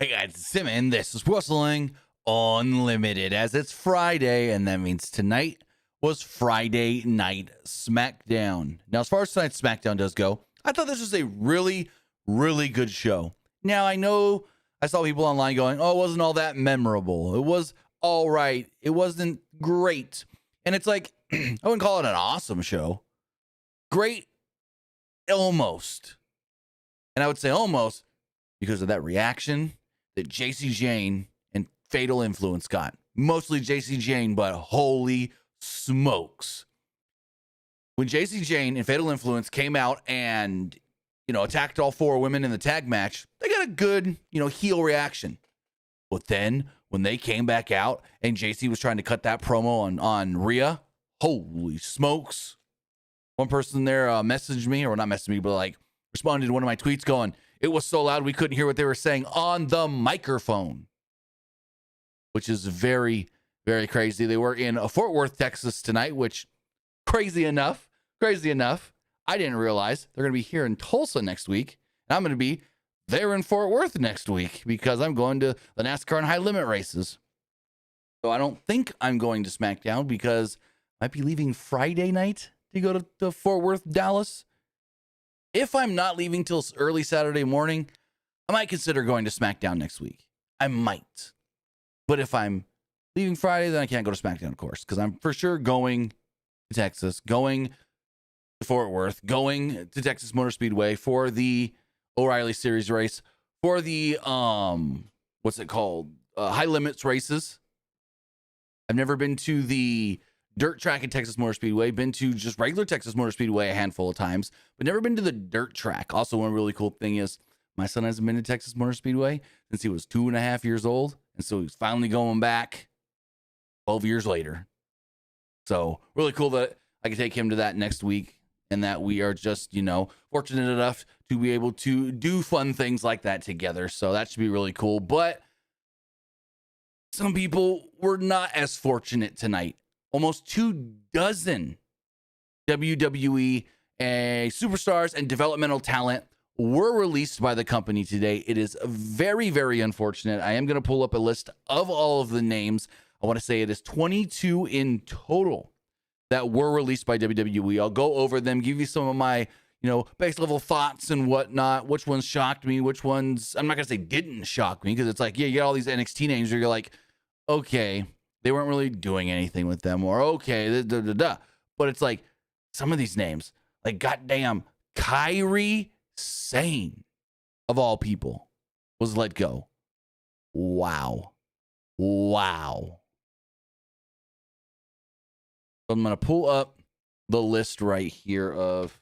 Hey guys, it's Sami, and this is Wrestling Unlimited, as it's Friday, and that means tonight was Friday Night Smackdown. Now, as far as tonight's Smackdown does go, I thought this was a really, really good show. Now, I know I saw people online going, oh, it wasn't all that memorable. It was all right. It wasn't great. And it's like, I wouldn't call it an awesome show. Great, almost. And I would say almost because of that reaction that JC Jane and Fatal Influence got. Mostly JC Jane, but holy smokes. When JC Jane and Fatal Influence came out and, attacked all four women in the tag match, they got a good, heel reaction. But then when they came back out and JC was trying to cut that promo on Rhea, holy smokes. One person there messaged me, or not messaged me, but responded to one of my tweets going, it was so loud we couldn't hear what they were saying on the microphone, which is very, very crazy. They were in Fort Worth, Texas tonight, which crazy enough, I didn't realize they're going to be here in Tulsa next week. And I'm going to be there in Fort Worth next week because I'm going to the NASCAR and high limit races. So I don't think I'm going to SmackDown because I might be leaving Friday night to go to Fort Worth, Dallas. If I'm not leaving till early Saturday morning, I might consider going to SmackDown next week. I might. But if I'm leaving Friday, then I can't go to SmackDown, of course, because I'm for sure going to Texas, going to Fort Worth, going to Texas Motor Speedway for the O'Reilly Series race, for the, what's it called? High Limits races. I've never been to the dirt track at Texas Motor Speedway, been to just regular Texas Motor Speedway a handful of times, but never been to the dirt track. Also, one really cool thing is my son hasn't been to Texas Motor Speedway since he was 2.5 years old. And so he's finally going back 12 years later. So really cool that I can take him to that next week and that we are just, fortunate enough to be able to do fun things like that together. So that should be really cool. But some people were not as fortunate tonight. Almost 24 WWE superstars and developmental talent were released by the company today. It is very, very unfortunate. I am going to pull up a list of all of the names. I want to say it is 22 in total that were released by WWE. I'll go over them, give you some of my, base level thoughts and whatnot. Which ones shocked me? Which ones, I'm not going to say didn't shock me, because it's like, yeah, you got all these NXT names where you're like, okay, they weren't really doing anything with them, or okay, but it's like some of these names, like goddamn Kairi Sane, of all people, was let go. Wow. I'm going to pull up the list right here of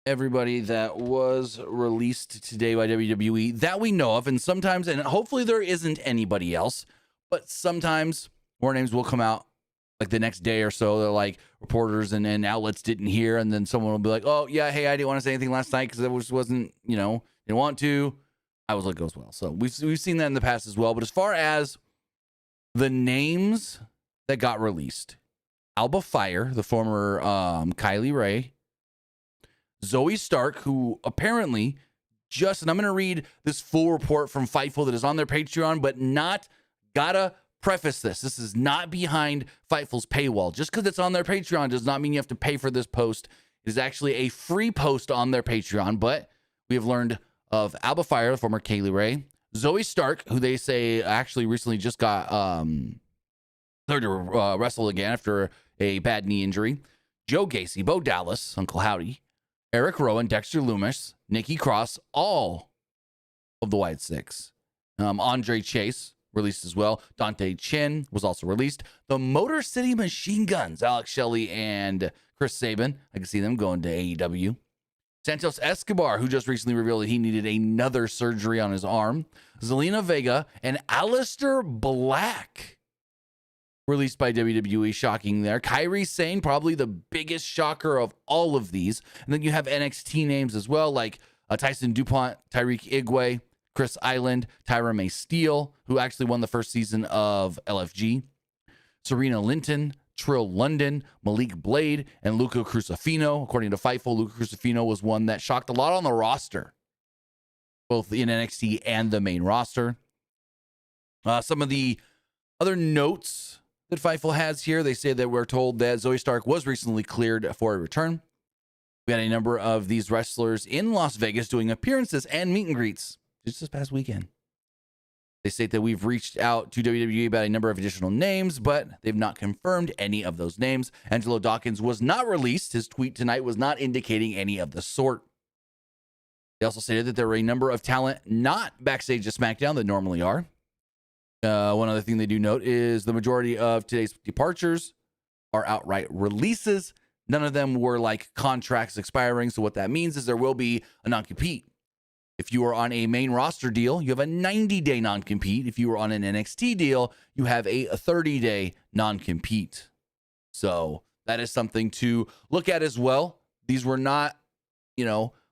everybody that was released today by WWE that we know of. And sometimes, and hopefully there isn't anybody else, but sometimes more names will come out like the next day or so. They're like reporters and outlets didn't hear. And then someone will be like, oh, yeah, hey, I didn't want to say anything last night because it wasn't, didn't want to. I was let go as well. So we've seen that in the past as well. But as far as the names that got released, Alba Fire, the former Kylie Ray, Zoe Stark, who apparently and I'm going to read this full report from Fightful that is on their Patreon, but gotta preface this. This is not behind Fightful's paywall. Just because it's on their Patreon does not mean you have to pay for this post. It is actually a free post on their Patreon, but we have learned of Alba Fire, the former Kaylee Ray, Zoe Stark, who they say actually recently just got cleared to wrestle again after a bad knee injury, Joe Gacy, Bo Dallas, Uncle Howdy, Eric Rowan, Dexter Loomis, Nikki Cross, all of the White Six. Andre Chase released as well. Dante Chin was also released. The Motor City Machine Guns, Alex Shelley and Chris Sabin. I can see them going to AEW. Santos Escobar, who just recently revealed that he needed another surgery on his arm. Zelina Vega and Aleister Black released by WWE. Shocking there. Kairi Sane, probably the biggest shocker of all of these. And then you have NXT names as well, like Tyson DuPont, Tyreek Igwe, Chris Island, Tyra May Steele, who actually won the first season of LFG, Serena Linton, Trill London, Malik Blade, and Luca Crucifino. According to Fightful, Luca Crucifino was one that shocked a lot on the roster. both in NXT and the main roster. Some of the other notes that Fightful has here, they say that we're told that Zoe Stark was recently cleared for a return. We had a number of these wrestlers in Las Vegas doing appearances and meet and greets just this past weekend. They state that we've reached out to WWE about a number of additional names, but they've not confirmed any of those names. Angelo Dawkins was not released. His tweet tonight was not indicating any of the sort. They also stated that there were a number of talent not backstage at SmackDown that normally are. One other thing they do note is the majority of today's departures are outright releases. None of them were like contracts expiring. So what that means is there will be a non-compete. If you are on a main roster deal, you have a 90-day non-compete. If you are on an NXT deal, you have a 30-day non-compete. So that is something to look at as well. These were not,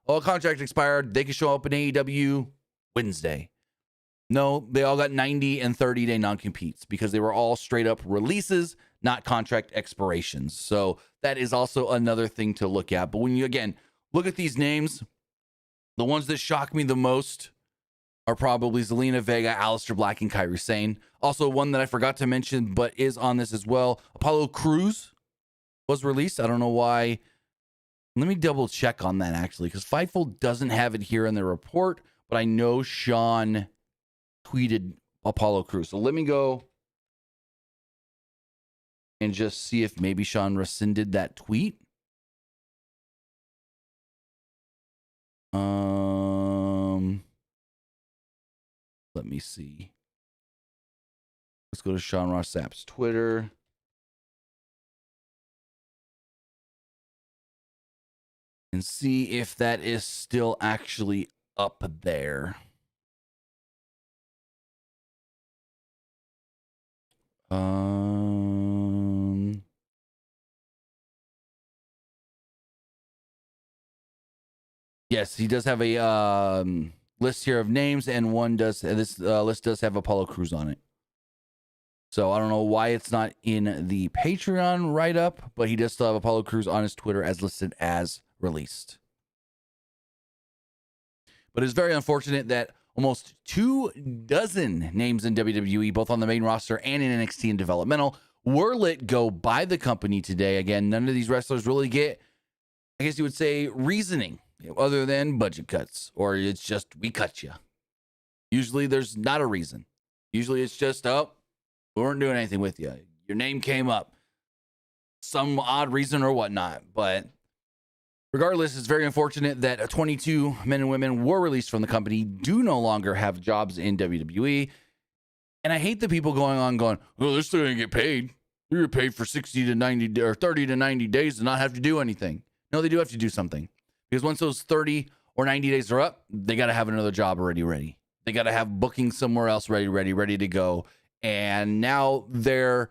contract expired. They could show up in AEW Wednesday. No, they all got 90 and 30-day non-competes because they were all straight up releases, not contract expirations. So that is also another thing to look at. But when you, again, look at these names, the ones that shock me the most are probably Zelina Vega, Aleister Black, and Kairi Sane. Also, one that I forgot to mention, but is on this as well. Apollo Crews was released. I don't know why. Let me double check on that, actually, because Fightful doesn't have it here in the report, but I know Sean tweeted Apollo Crews. So let me go and just see if maybe Sean rescinded that tweet. Let me see. Let's go to Sean Ross Sapp's Twitter. And see if that is still actually up there. Yes, he does have a list here of names, and this list does have Apollo Crews on it. So I don't know why it's not in the Patreon write-up, but he does still have Apollo Crews on his Twitter as listed as released. But it's very unfortunate that almost 24 names in WWE, both on the main roster and in NXT and developmental, were let go by the company today. Again, none of these wrestlers really get, I guess you would say, reasoning other than budget cuts, or it's just, we cut you. Usually there's not a reason. Usually it's just, we weren't doing anything with you. Your name came up. Some odd reason or whatnot. But regardless, it's very unfortunate that 22 men and women were released from the company, do no longer have jobs in WWE. And I hate the people going, oh, they're still going to get paid. We were paid for 60 to 90 or 30 to 90 days to not have to do anything. No, they do have to do something. Because once those 30 or 90 days are up, they got to have another job already ready. They got to have booking somewhere else ready to go. And now they're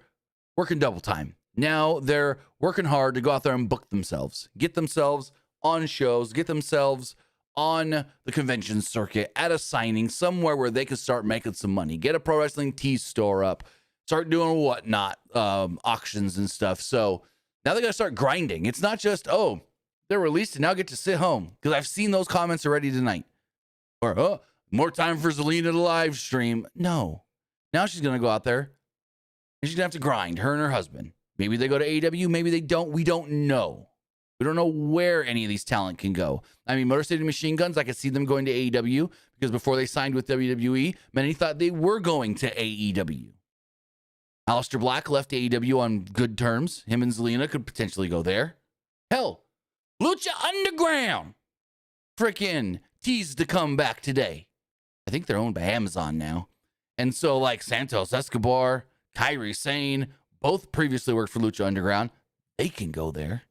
working double time. Now they're working hard to go out there and book themselves, get themselves on shows, get themselves on the convention circuit at a signing somewhere where they could start making some money, get a pro wrestling tees store up, start doing whatnot, auctions and stuff. So now they got to start grinding. It's not just, they're released and now get to sit home. Because I've seen those comments already tonight. Or, more time for Zelina to live stream. No. Now she's going to go out there and she's going to have to grind, her and her husband. Maybe they go to AEW. Maybe they don't. We don't know. We don't know where any of these talent can go. I mean, Motor City Machine Guns, I could see them going to AEW because before they signed with WWE, many thought they were going to AEW. Aleister Black left AEW on good terms. Him and Zelina could potentially go there. Hell, Lucha Underground freaking teased to come back today. I think they're owned by Amazon now. And so, like Santos Escobar, Kairi Sane, both previously worked for Lucha Underground. They can go there.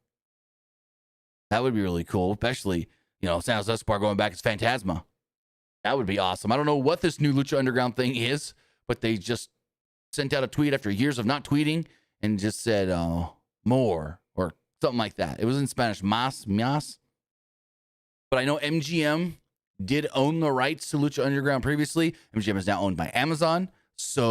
That would be really cool, especially, Santos Escobar going back as Phantasma. That would be awesome. I don't know what this new Lucha Underground thing is, but they just sent out a tweet after years of not tweeting and just said, more, or something like that. It was in Spanish, mas. But I know MGM did own the rights to Lucha Underground previously. MGM is now owned by Amazon. So,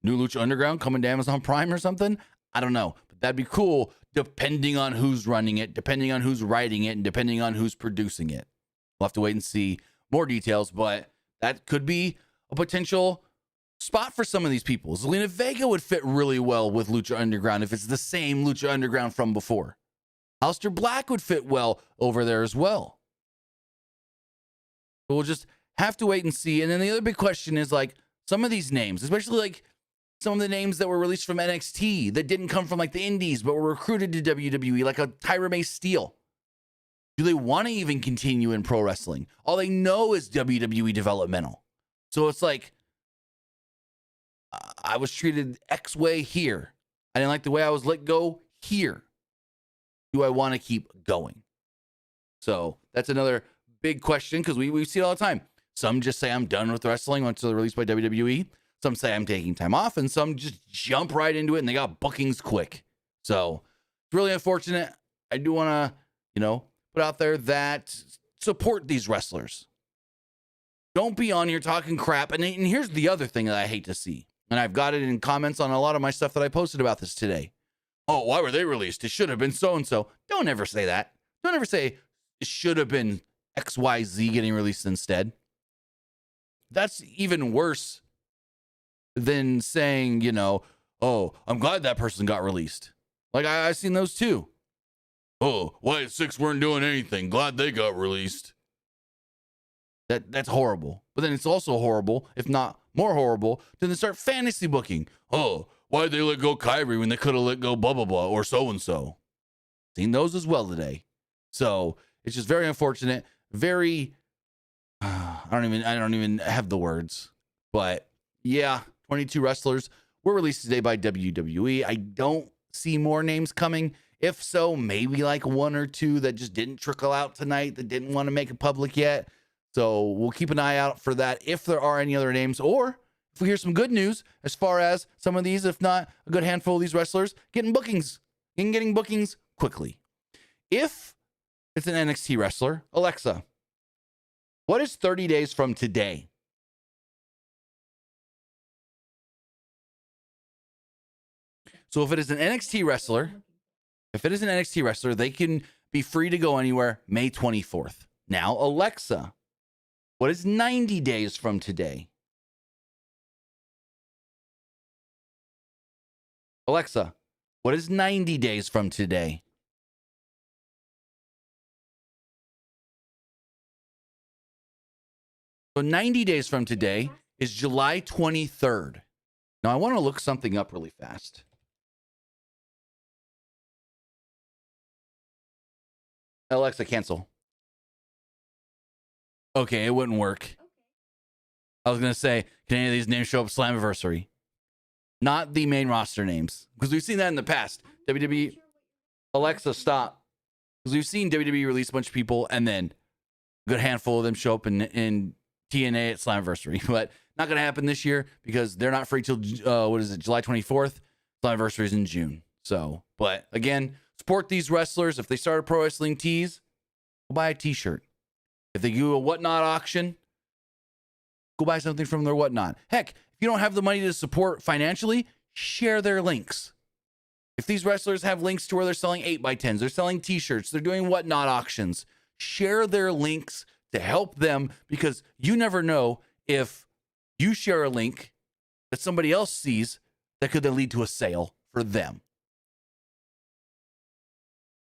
new Lucha Underground coming to Amazon Prime or something? I don't know. But that'd be cool, depending on who's running it, depending on who's writing it, and depending on who's producing it. We'll have to wait and see more details, but that could be a potential spot for some of these people. Zelina Vega would fit really well with Lucha Underground if it's the same Lucha Underground from before. Aleister Black would fit well over there as well. But we'll just have to wait and see. And then the other big question is like some of these names, especially like some of the names that were released from NXT that didn't come from like the indies but were recruited to WWE, like a Tyra May Steele. Do they want to even continue in pro wrestling? All they know is WWE developmental. So it's like, I was treated X way here. I didn't like the way I was let go here. Do I want to keep going? So that's another big question because we see it all the time. Some just say I'm done with wrestling until they're released by WWE. Some say I'm taking time off, and some just jump right into it and they got bookings quick. So it's really unfortunate. I do want to, put out there that support these wrestlers. Don't be on here talking crap. And here's the other thing that I hate to see. And I've got it in comments on a lot of my stuff that I posted about this today. Oh, why were they released? It should have been so-and-so. Don't ever say that. Don't ever say it should have been XYZ getting released instead. That's even worse than saying, oh, I'm glad that person got released. Like, I've seen those too. Oh, Wyatt Six weren't doing anything. Glad they got released. That's horrible. But then it's also horrible, if not more horrible, to then start fantasy booking. Oh, why'd they let go Kyrie when they could have let go blah, blah, blah, or so-and-so? Seen those as well today. So it's just very unfortunate. Very, I don't even have the words. But yeah, 22 wrestlers were released today by WWE. I don't see more names coming. If so, maybe like one or two that just didn't trickle out tonight that didn't want to make it public yet. So we'll keep an eye out for that if there are any other names, or if we hear some good news as far as some of these, if not a good handful of these wrestlers, getting bookings quickly. If it's an NXT wrestler, Alexa, what is 30 days from today? So if it is an NXT wrestler, they can be free to go anywhere May 24th. Now, Alexa, what is 90 days from today? Alexa, what is 90 days from today? So 90 days from today is July 23rd. Now, I want to look something up really fast. Alexa, cancel. Okay, it wouldn't work. I was going to say, can any of these names show up Slammiversary? Not the main roster names. Because we've seen that in the past. WWE, Alexa, stop. Because we've seen WWE release a bunch of people and then a good handful of them show up in TNA at Slammiversary. But not going to happen this year because they're not free till, July 24th. Slammiversary is in June. So, but again, support these wrestlers. If they start a pro wrestling tees, go buy a t-shirt. If they do a whatnot auction, go buy something from their whatnot. Heck, if you don't have the money to support financially, share their links. If these wrestlers have links to where they're selling 8x10s, they're selling t-shirts, they're doing whatnot auctions, share their links to help them, because you never know if you share a link that somebody else sees that could then lead to a sale for them.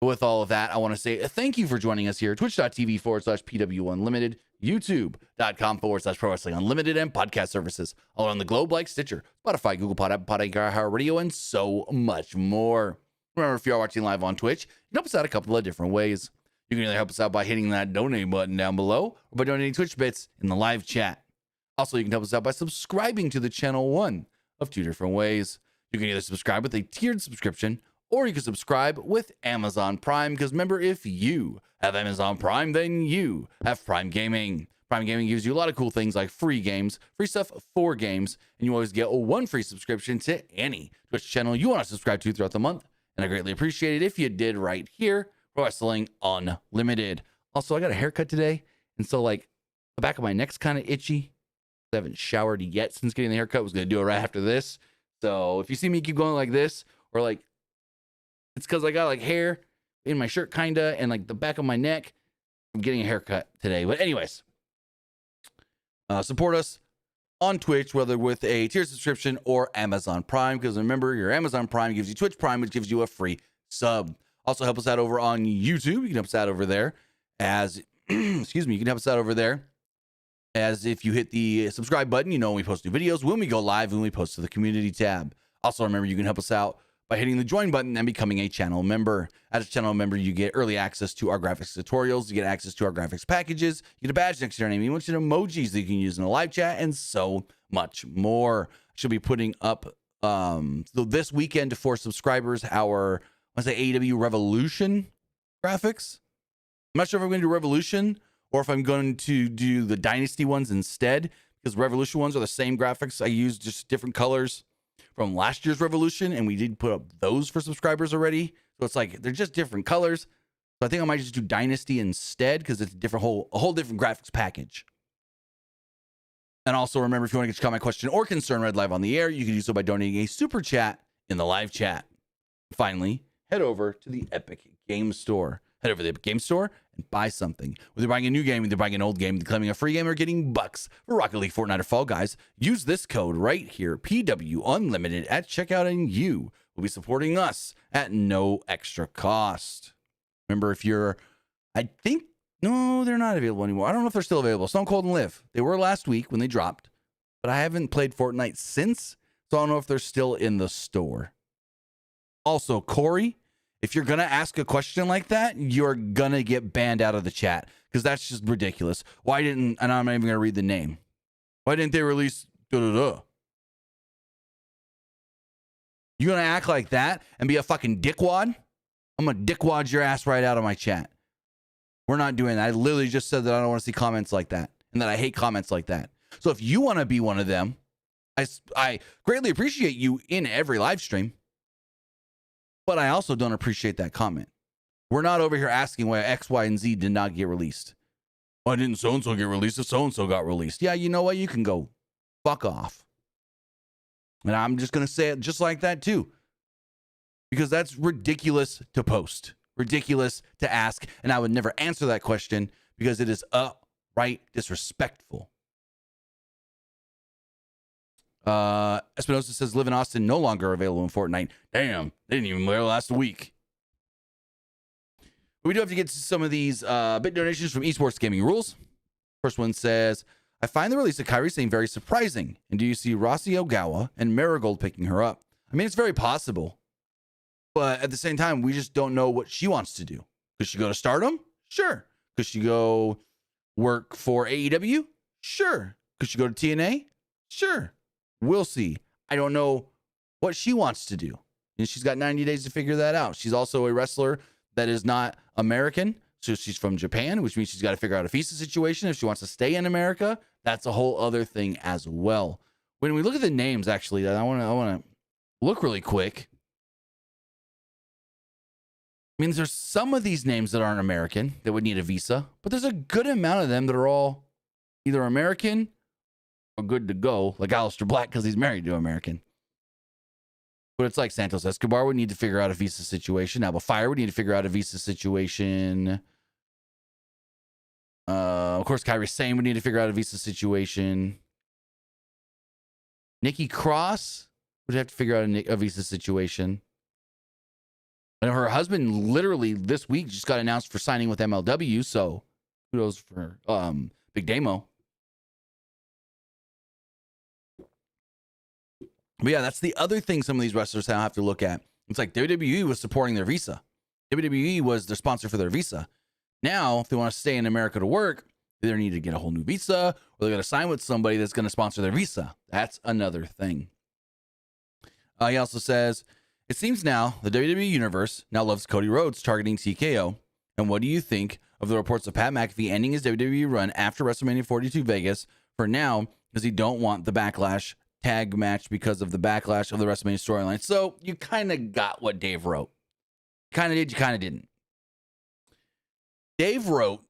With all of that, I want to say thank you for joining us here. Twitch.tv/PWU Unlimited, YouTube.com/Pro Wrestling Unlimited, and podcast services all around the globe like Stitcher, Spotify, Google Pod, Apple Pod, iHeartRadio, and so much more. Remember, if you are watching live on Twitch, you can help us out a couple of different ways. You can either help us out by hitting that donate button down below or by donating Twitch bits in the live chat. Also, you can help us out by subscribing to the channel one of two different ways. You can either subscribe with a tiered subscription, or you can subscribe with Amazon Prime, because remember, if you have Amazon Prime, then you have Prime Gaming. Prime Gaming gives you a lot of cool things like free games, free stuff for games, and you always get one free subscription to any Twitch channel you want to subscribe to throughout the month. And I greatly appreciate it if you did right here, Pro Wrestling Unlimited. Also, I got a haircut today, and so like the back of my neck's kind of itchy. I haven't showered yet since getting the haircut. I was going to do it right after this. So if you see me keep going like this, or like, it's because I got like hair in my shirt, kinda, and like the back of my neck. I'm getting a haircut today. But anyways, support us on Twitch, whether with a tier subscription or Amazon Prime, because remember, your Amazon Prime gives you Twitch Prime, which gives you a free sub. Also help us out over on YouTube. You can help us out over there as, excuse me, you can help us out over there as if you hit the subscribe button, you know when we post new videos, when we go live, when we post to the community tab. Also, remember, you can help us out by hitting the join button and becoming a channel member. As a channel member, you get early access to our graphics tutorials, you get access to our graphics packages, you get a badge next to your name, you want your emojis that you can use in a live chat, and so much more. She'll be putting up this weekend for subscribers our, I want to say, AEW Revolution graphics. I'm not sure if I'm going to do Revolution or if I'm going to do the Dynasty ones instead, because Revolution ones are the same graphics I use, just different colors from last year's Revolution, and we did put up those for subscribers already. So it's like they're just different colors. So I think I might just do Dynasty instead, because it's a whole different graphics package. And also remember, if you want to get your comment, question, or concern read live on the air, you can do so by donating a super chat in the live chat. Finally, head over to the Epic Game Store. Head over to the Epic Game Store and buy something. Whether you're buying a new game, whether you're buying an old game, claiming a free game, or getting bucks for Rocket League, Fortnite, or Fall Guys, use this code right here, PW Unlimited, at checkout, and you will be supporting us at no extra cost. Remember, if you're, I think, no, they're not available anymore. I don't know if they're still available. Stone Cold and Live. They were last week when they dropped, but I haven't played Fortnite since, so I don't know if they're still in the store. Also, Corey, if you're going to ask a question like that, you're going to get banned out of the chat, because that's just ridiculous. Why didn't, and I'm not even going to read the name. Why didn't they release da-da-da? You going to act like that and be a fucking dickwad? I'm going to dickwad your ass right out of my chat. We're not doing that. I literally just said that I don't want to see comments like that and that I hate comments like that. So if you want to be one of them, I greatly appreciate you in every live stream. But I also don't appreciate that comment. We're not over here asking why X, Y, and Z did not get released. Why didn't so-and-so get released if so-and-so got released? Yeah, you know what? You can go fuck off. And I'm just going to say it just like that too. Because that's ridiculous to post. Ridiculous to ask. And I would never answer that question because it is outright disrespectful. Espinosa says Live in Austin no longer available in Fortnite. Damn, they didn't even wear last week. But we do have to get to some of these bit donations from Esports Gaming Rules. First one says, I find the release of Kairi Sane very surprising. And do you see Rossi Ogawa and Marigold picking her up? I mean, it's very possible. But at the same time, we just don't know what she wants to do. Could she go to Stardom? Sure. Could she go work for AEW? Sure. Could she go to TNA? Sure. We'll see. I don't know what she wants to do. And she's got 90 days to figure that out. She's also a wrestler that is not American. So she's from Japan, which means she's got to figure out a visa situation. If she wants to stay in America, that's a whole other thing as well. When we look at the names, actually, I want to look really quick. I mean, there's some of these names that aren't American that would need a visa, but there's a good amount of them that are all either American or good to go, like Aleister Black because he's married to an American. But it's like Santos Escobar would need to figure out a visa situation. Alba Fire would need to figure out a visa situation. Of course, Kairi Sane would need to figure out a visa situation. Nikki Cross would have to figure out a visa situation. And her husband literally this week just got announced for signing with MLW, so kudos for Big Damo. But yeah, that's the other thing some of these wrestlers have to look at. It's like WWE was supporting their visa. WWE was their sponsor for their visa. Now, if they want to stay in America to work, they either need to get a whole new visa or they got to sign with somebody that's going to sponsor their visa. That's another thing. He also says, it seems now the WWE Universe now loves Cody Rhodes targeting TKO. And what do you think of the reports of Pat McAfee ending his WWE run after WrestleMania 42 Vegas for now because he don't want the Backlash tag match because of the backlash of the WrestleMania storyline? So you kind of got what Dave wrote. You kind of did, you kind of didn't. Dave wrote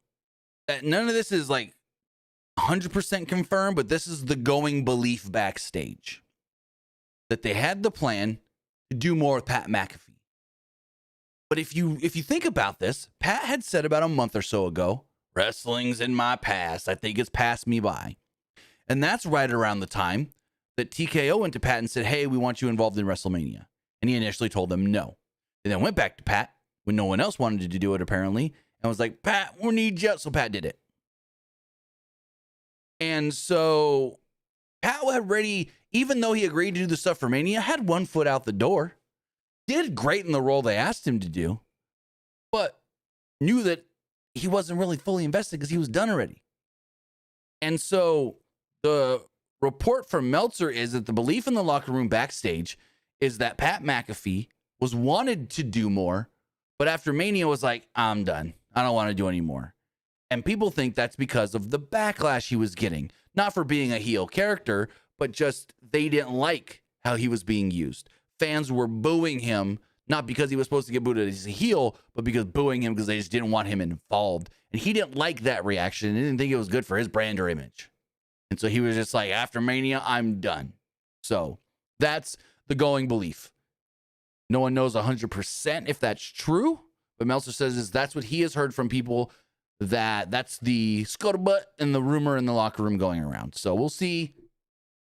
that none of this is like 100% confirmed, but this is the going belief backstage. That they had the plan to do more with Pat McAfee. But if you think about this, Pat had said about a month or so ago, Wrestling's in my past. I think it's passed me by. And that's right around the time that TKO went to Pat and said, hey, we want you involved in WrestleMania. And he initially told them no. They then went back to Pat when no one else wanted to do it, apparently, and was like, Pat, we need you. So Pat did it. And so Pat had already, even though he agreed to do the stuff for Mania, had one foot out the door. Did great in the role they asked him to do, but knew that he wasn't really fully invested because he was done already. And so the report from Meltzer is that the belief in the locker room backstage is that Pat McAfee was wanted to do more, but after Mania was like, I'm done. I don't want to do any more. And people think that's because of the backlash he was getting, not for being a heel character, but just they didn't like how he was being used. Fans were booing him, not because he was supposed to get booed as a heel, but because booing him because they just didn't want him involved. And he didn't like that reaction. He didn't think it was good for his brand or image. And so he was just like, after Mania, I'm done. So that's the going belief. No one knows 100% if that's true, but Meltzer says that's what he has heard from people, that's the scuttlebutt and the rumor in the locker room going around. So we'll see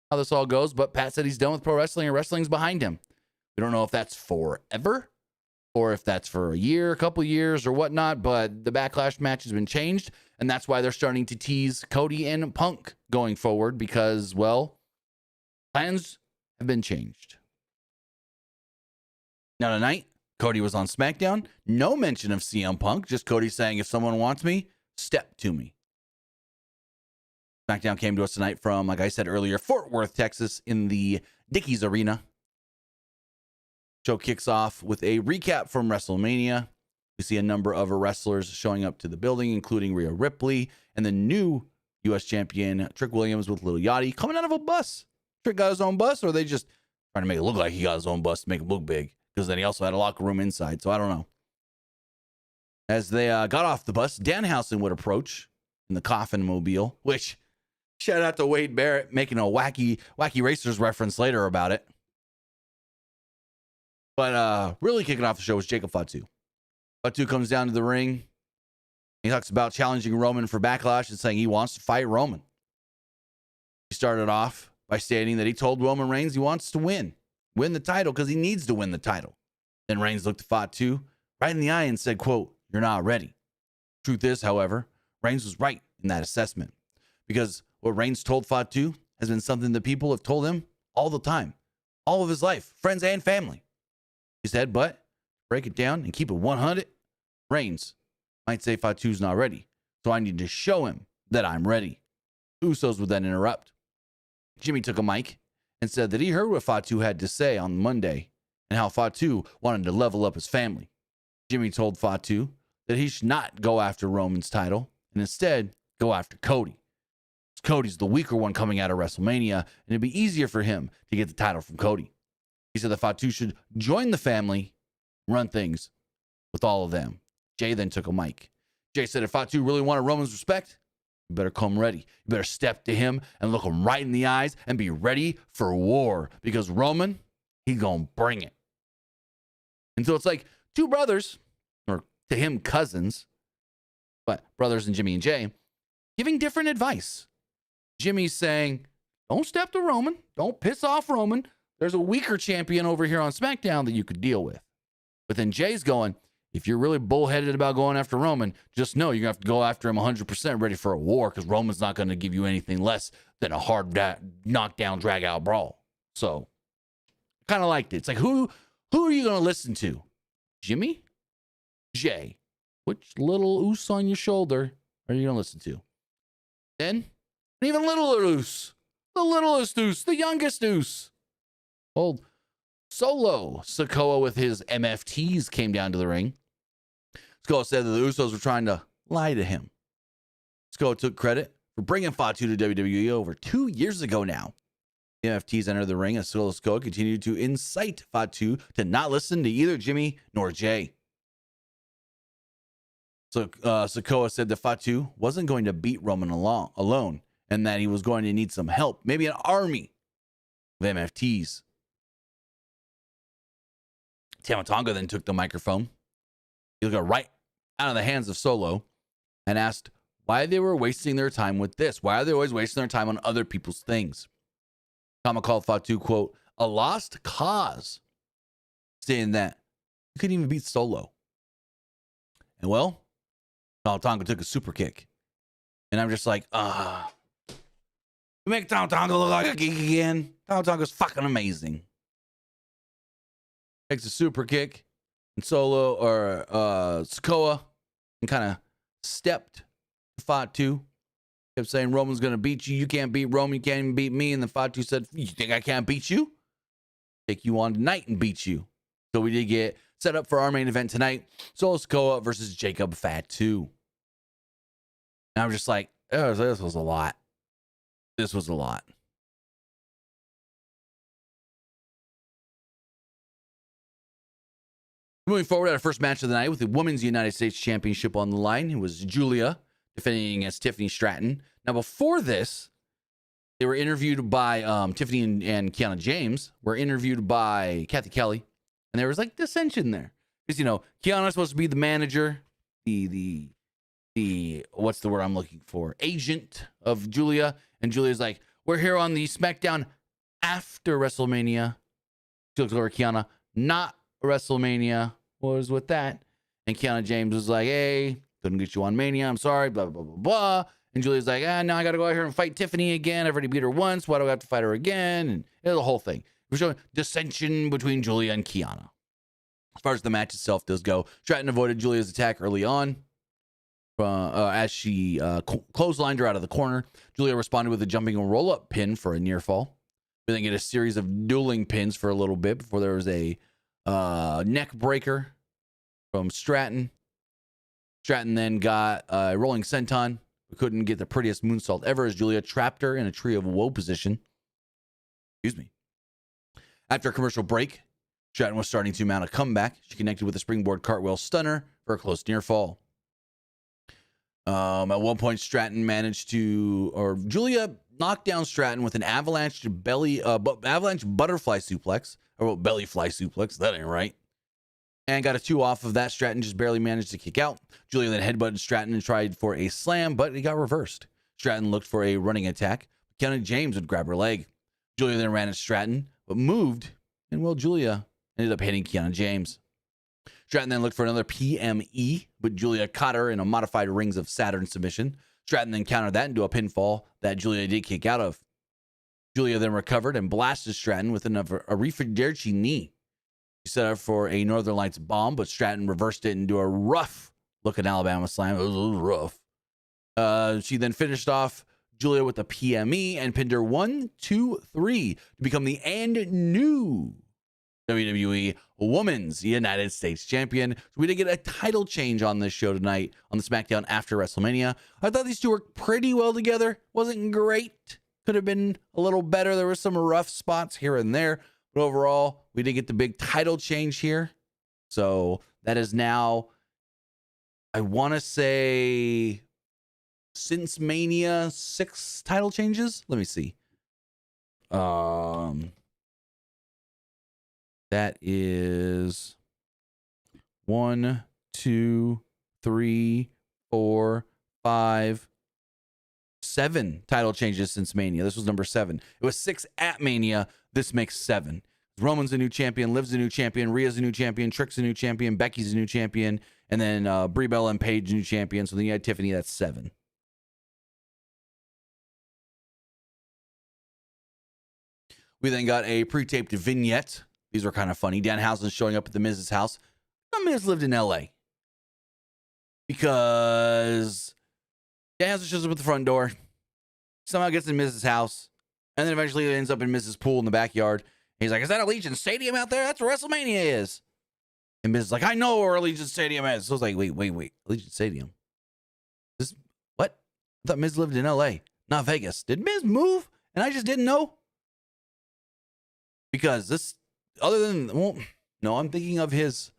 how this all goes, but Pat said he's done with pro wrestling and wrestling's behind him. We don't know if that's forever or if that's for a year, a couple years or whatnot, but the Backlash match has been changed, and that's why they're starting to tease Cody and Punk going forward because, well, plans have been changed. Now tonight, Cody was on Smackdown. No mention of CM Punk, just Cody saying, if someone wants me, step to me. Smackdown came to us tonight from, like I said earlier, Fort Worth, Texas, in the Dickies Arena. Show kicks off with a recap from WrestleMania. We see a number of wrestlers showing up to the building, including Rhea Ripley and the new U.S. champion, Trick Williams, with Lil Yachty coming out of a bus. Trick got his own bus, or are they just trying to make it look like he got his own bus to make it look big? Because then he also had a locker room inside, so I don't know. As they got off the bus, Danhausen would approach in the coffin mobile, which, shout out to Wade Barrett making a wacky racers reference later about it. But really kicking off the show was Jacob Fatu. Fatu comes down to the ring. He talks about challenging Roman for Backlash and saying he wants to fight Roman. He started off by stating that he told Roman Reigns he wants to win the title because he needs to win the title. Then Reigns looked at Fatu right in the eye and said, quote, "You're not ready." Truth is, however, Reigns was right in that assessment because what Reigns told Fatu has been something that people have told him all the time, all of his life, friends and family. He said, but break it down and keep it 100, Reigns might say Fatu's not ready, so I need to show him that I'm ready. Usos would then interrupt. Jimmy took a mic and said that he heard what Fatu had to say on Monday and how Fatu wanted to level up his family. Jimmy told Fatu that he should not go after Roman's title and instead go after Cody. Cody's the weaker one coming out of WrestleMania, and it'd be easier for him to get the title from Cody. He said that Fatu should join the family, run things with all of them. Jay then took a mic. Jay said if Fatu really wanted Roman's respect, you better come ready. You better step to him and look him right in the eyes and be ready for war because Roman, he's going to bring it. And so it's like two brothers, or to him cousins, but brothers and Jimmy and Jay, giving different advice. Jimmy's saying, don't step to Roman. Don't piss off Roman. There's a weaker champion over here on SmackDown that you could deal with. But then Jay's going, if you're really bullheaded about going after Roman, just know you're going to have to go after him 100% ready for a war because Roman's not going to give you anything less than a hard knockdown, drag-out brawl. So, kind of liked it. It's like, who are you going to listen to? Jimmy? Jay? Which little oos on your shoulder are you going to listen to? Then, even littler oos. The littlest oos. The youngest oos. Old Solo Sikoa with his MFTs came down to the ring. Sikoa said that the Usos were trying to lie to him. Sikoa took credit for bringing Fatu to WWE over 2 years ago now. The MFTs entered the ring as Solo Sikoa continued to incite Fatu to not listen to either Jimmy nor Jay. So Sikoa said that Fatu wasn't going to beat Roman alone and that he was going to need some help, maybe an army of MFTs. Tamatonga then took the microphone. He got right out of the hands of Solo and asked why they were wasting their time with this. Why are they always wasting their time on other people's things? Tama called Fatu, quote, a lost cause, saying that you couldn't even beat Solo. And well, Tonga took a super kick. And I'm just like, you make Tonga look like a geek again. Tonga's fucking amazing. Takes a super kick, and Solo or Sikoa and kind of stepped Fatu. Kept saying Roman's gonna beat you. You can't beat Roman. You can't even beat me. And then Fatu said, "You think I can't beat you? Take you on tonight and beat you." So we did get set up for our main event tonight: Solo Sikoa versus Jacob Fatu. And I'm just like, oh, this was a lot. This was a lot. Moving forward, our first match of the night with the Women's United States Championship on the line. It was Julia defending against Tiffany Stratton. Now, before this, they were interviewed by Tiffany and Kiana James were interviewed by Kathy Kelly, and there was like dissension there because Kiana's supposed to be the manager, the what's the word I'm looking for, agent of Julia, and Julia's like, we're here on the Smackdown after WrestleMania. She looks over at Kiana, not WrestleMania. What was with that? And Kiana James was like, hey, couldn't get you on Mania. I'm sorry, blah, blah, blah, blah. And Julia's like, now I got to go out here and fight Tiffany again. I've already beat her once. Why do I have to fight her again? And it was a whole thing. We're showing dissension between Julia and Kiana. As far as the match itself does go, Stratton avoided Julia's attack early on as she clotheslined her out of the corner. Julia responded with a jumping roll-up pin for a near fall. We then get a series of dueling pins for a little bit before there was a neck breaker from Stratton. Stratton then got a rolling senton. We couldn't get the prettiest moonsault ever as Julia trapped her in a tree of woe position. Excuse me. After a commercial break, Stratton was starting to mount a comeback. She connected with a springboard cartwheel stunner for a close near fall. At one point, Julia knocked down Stratton with an avalanche butterfly suplex. Or belly fly suplex. That ain't right. And got a 2 off of that. Stratton just barely managed to kick out. Julia then headbutted Stratton and tried for a slam, but it got reversed. Stratton looked for a running attack. Kiana James would grab her leg. Julia then ran at Stratton, but moved. And Julia ended up hitting Kiana James. Stratton then looked for another PME, but Julia caught her in a modified Rings of Saturn submission. Stratton then countered that into a pinfall that Julia did kick out of. Julia then recovered and blasted Stratton with a Rifferderci knee. She set up for a Northern Lights bomb, but Stratton reversed it into a rough-looking Alabama slam. It was rough. She then finished off Julia with a PME and pinned her 1, 2, 3 to become the new WWE Women's United States Champion. So we did get a title change on this show tonight on the SmackDown after WrestleMania. I thought these two worked pretty well together. Wasn't great. Could have been a little better. There were some rough spots here and there. But overall, we did get the big title change here. So that is now, I want to say, since Mania, 6 title changes. Let me see. That is 1, 2, 3, 4, 5, 7 title changes since Mania. This was number 7. It was 6 at Mania. This makes 7. Roman's a new champion. Liv's a new champion. Rhea's a new champion. Trick's a new champion. Becky's a new champion. And then Brie Bella and Paige, new champion. So then you had Tiffany. That's 7. We then got a pre-taped vignette. These were kind of funny. Danhausen showing up at the Miz's house. The Miz lived in L.A. Because Danhausen shows up at the front door. Somehow gets in Miz's house. And then eventually ends up in Miz's pool in the backyard. He's like, is that Allegiant Stadium out there? That's where WrestleMania is. And Miz is like, I know where Allegiant Stadium is. So I was like, wait. Allegiant Stadium? What? I thought Miz lived in L.A., not Vegas. Did Miz move? And I just didn't know? Because this, other than, no, I'm thinking of his,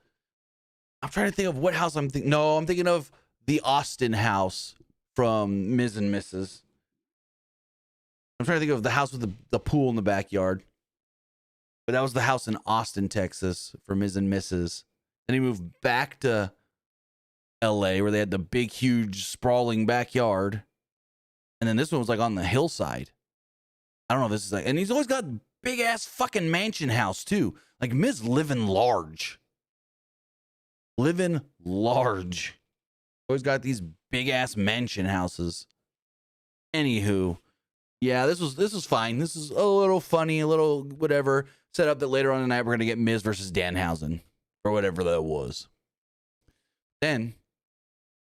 I'm trying to think of what house I'm thinking. No, I'm thinking of the Austin house from Miz and Mrs. I'm trying to think of the house with the pool in the backyard. But that was the house in Austin, Texas for Miz and Mrs. Then he moved back to LA where they had the big, huge, sprawling backyard. And then this one was like on the hillside. I don't know. This is like, and he's always got big ass fucking mansion house too. Like Miz living large. Living large. Always got these big ass mansion houses. Anywho, yeah, this was fine. This is a little funny, a little whatever. Set up that later on tonight we're gonna get Miz versus Danhausen or whatever that was. Then,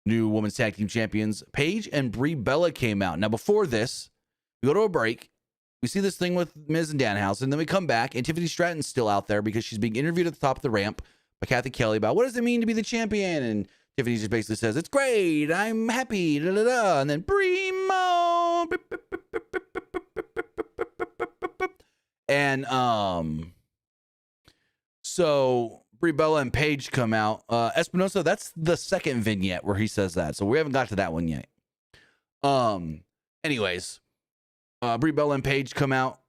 new women's tag team champions Paige and Brie Bella came out. Now before this, we go to a break. We see this thing with Miz and Danhausen. Then we come back, and Tiffany Stratton's still out there because she's being interviewed at the top of the ramp by Kathy Kelly about what does it mean to be the champion. And Tiffany just basically says, it's great. I'm happy. Da, da, da. And then Primo. And so Brie Bella and Paige come out. Espinosa, that's the second vignette where he says that. So we haven't got to that one yet. Anyways. Brie Bella and Paige come out.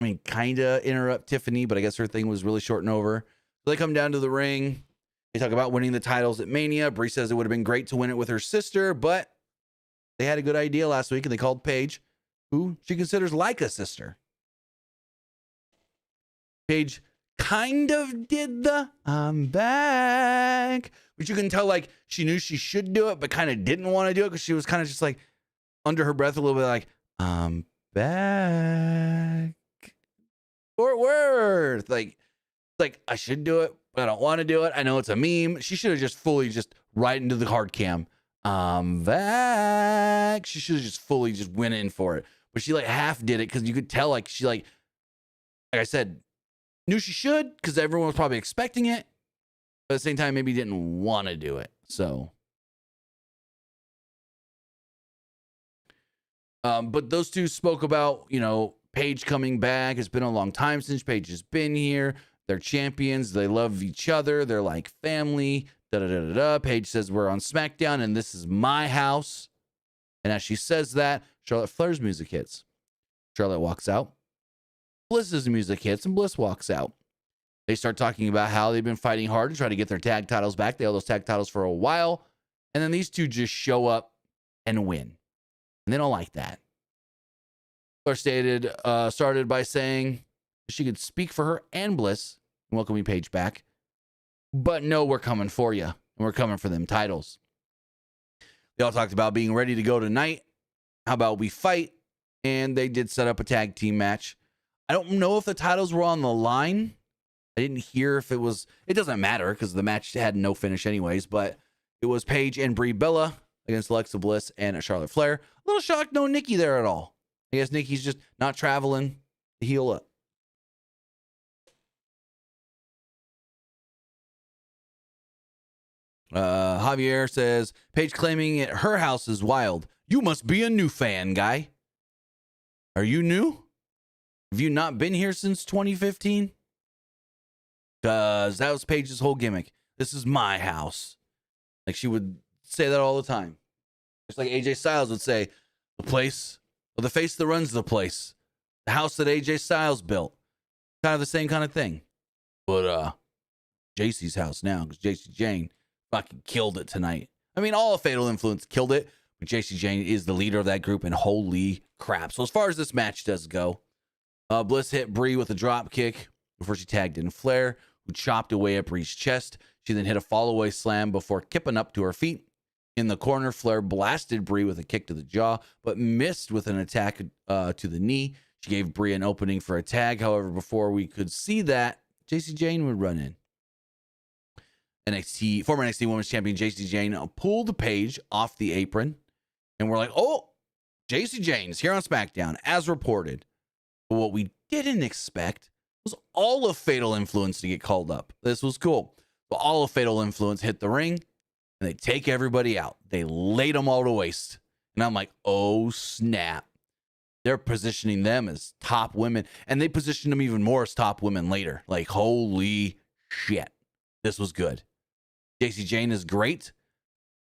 I mean, kind of interrupt Tiffany, but I guess her thing was really short and over. So they come down to the ring. They talk about winning the titles at Mania. Brie says it would have been great to win it with her sister, but they had a good idea last week, and they called Paige, who she considers like a sister. Paige kind of did the I'm back, but you can tell like she knew she should do it, but kind of didn't want to do it because she was kind of just like under her breath a little bit like, back. Fort Worth. Like I should do it, but I don't want to do it. I know it's a meme. She should have just fully just right into the hard cam. Back. She should have just fully just went in for it. But she like half did it because you could tell like she like I said, knew she should because everyone was probably expecting it. But at the same time, maybe didn't want to do it. So but those two spoke about, you know, Paige coming back. It's been a long time since Paige has been here. They're champions. They love each other. They're like family. Da da da da da. Paige says we're on SmackDown and this is my house. And as she says that, Charlotte Flair's music hits. Charlotte walks out. Bliss's music hits and Bliss walks out. They start talking about how they've been fighting hard to try to get their tag titles back. They held those tag titles for a while. And then these two just show up and win. And they don't like that. Flair started by saying she could speak for her and Bliss and welcoming Paige back. But no, we're coming for you. And we're coming for them titles. They all talked about being ready to go tonight. How about we fight? And they did set up a tag team match. I don't know if the titles were on the line. I didn't hear if it was. It doesn't matter because the match had no finish anyways. But it was Paige and Brie Bella against Alexa Bliss and Charlotte Flair. A little shocked, no Nikki there at all. I guess Nikki's just not traveling to heal up. Javier says, Paige claiming at her house is wild. You must be a new fan, guy. Are you new? Have you not been here since 2015? Because that was Paige's whole gimmick. This is my house. Like she would say that all the time. Just like AJ Styles would say, the place, or the face that runs the place. The house that AJ Styles built. Kind of the same kind of thing. But JC's house now, because JC Jane fucking killed it tonight. I mean, all of Fatal Influence killed it, but JC Jane is the leader of that group, and holy crap. So as far as this match does go, Bliss hit Brie with a drop kick before she tagged in Flair, who chopped away at Brie's chest. She then hit a fall-away slam before kipping up to her feet. In the corner, Flair blasted Brie with a kick to the jaw, but missed with an attack to the knee. She gave Brie an opening for a tag. However, before we could see that, JC Jane would run in. Former NXT Women's Champion JC Jane pulled Paige off the apron, and we're like, oh, JC Jane's here on SmackDown, as reported. But what we didn't expect was all of Fatal Influence to get called up. This was cool. But all of Fatal Influence hit the ring, and they take everybody out. They laid them all to waste. And I'm like, oh, snap. They're positioning them as top women, and they positioned them even more as top women later. Like, holy shit. This was good. JC Jane is great.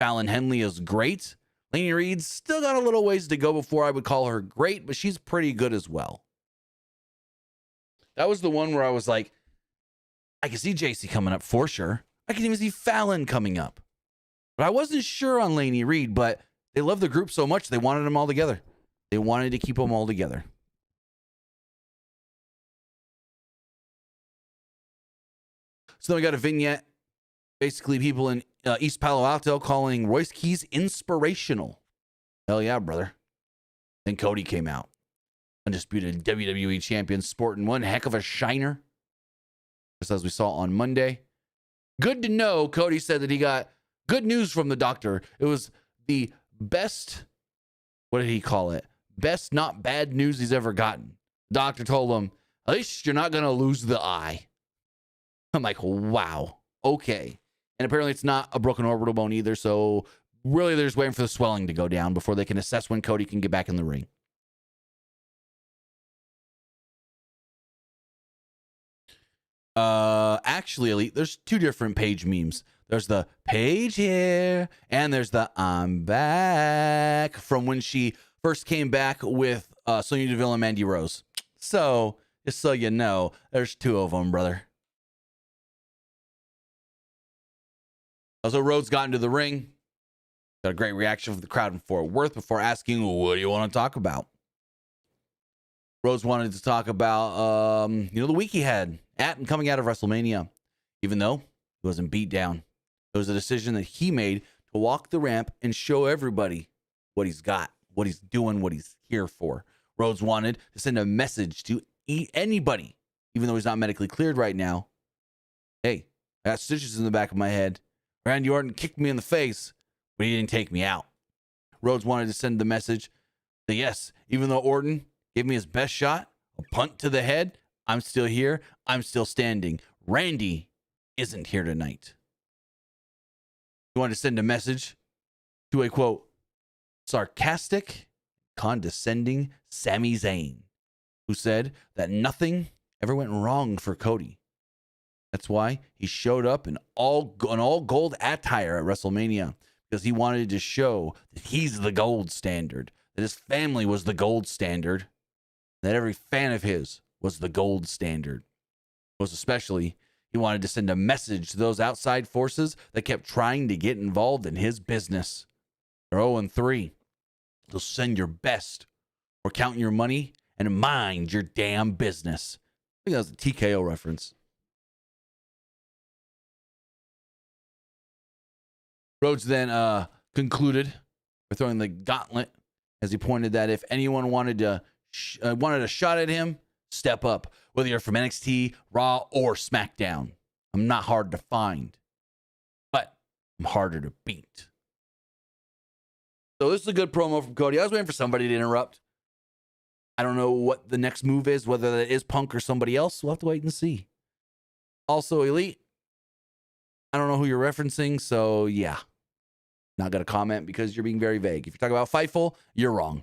Fallon Henley is great. Lainey Reed still got a little ways to go before I would call her great, but she's pretty good as well. That was the one where I was like, I can see JC coming up for sure. I can even see Fallon coming up. But I wasn't sure on Laney Reed, but they love the group so much, they wanted them all together. They wanted to keep them all together. So then we got a vignette. Basically, people in East Palo Alto calling Royce Keys inspirational. Hell yeah, brother. Then Cody came out. Undisputed WWE champion, sporting one heck of a shiner. Just as we saw on Monday. Good to know, Cody said that he got good news from the doctor. It was the best, what did he call it? Best, not bad news he's ever gotten. The doctor told him, at least you're not going to lose the eye. I'm like, wow, okay. And apparently it's not a broken orbital bone either, so really they're just waiting for the swelling to go down before they can assess when Cody can get back in the ring. Actually, Elite, there's two different Paige memes. There's the Paige here, and there's the I'm back from when she first came back with Sonya Deville and Mandy Rose. So, just so you know, there's two of them, brother. So Rhodes got into the ring. Got a great reaction from the crowd in Fort Worth before asking, what do you want to talk about? Rhodes wanted to talk about, the week he had at and coming out of WrestleMania. Even though he wasn't beat down. It was a decision that he made to walk the ramp and show everybody what he's got, what he's doing, what he's here for. Rhodes wanted to send a message to anybody, even though he's not medically cleared right now. Hey, I got stitches in the back of my head. Randy Orton kicked me in the face, but he didn't take me out. Rhodes wanted to send the message that yes, even though Orton gave me his best shot, a punt to the head, I'm still here. I'm still standing. Randy isn't here tonight. He wanted to send a message to a, quote, sarcastic, condescending Sami Zayn, who said that nothing ever went wrong for Cody. That's why he showed up in all gold attire at WrestleMania, because he wanted to show that he's the gold standard, that his family was the gold standard, that every fan of his was the gold standard. Most especially, he wanted to send a message to those outside forces that kept trying to get involved in his business. They're 0-3. So send your best or count your money and mind your damn business. I think that was a TKO reference. Rhodes then concluded by throwing the gauntlet as he pointed that if anyone wanted a shot at him, step up. Whether you're from NXT, Raw, or Smackdown. I'm not hard to find, but I'm harder to beat. So this is a good promo from Cody. I was waiting for somebody to interrupt. I don't know what the next move is, whether that is Punk or somebody else. We'll have to wait and see. Also, Elite, I don't know who you're referencing, so yeah. Not going to comment because you're being very vague. If you're talking about Fightful, you're wrong.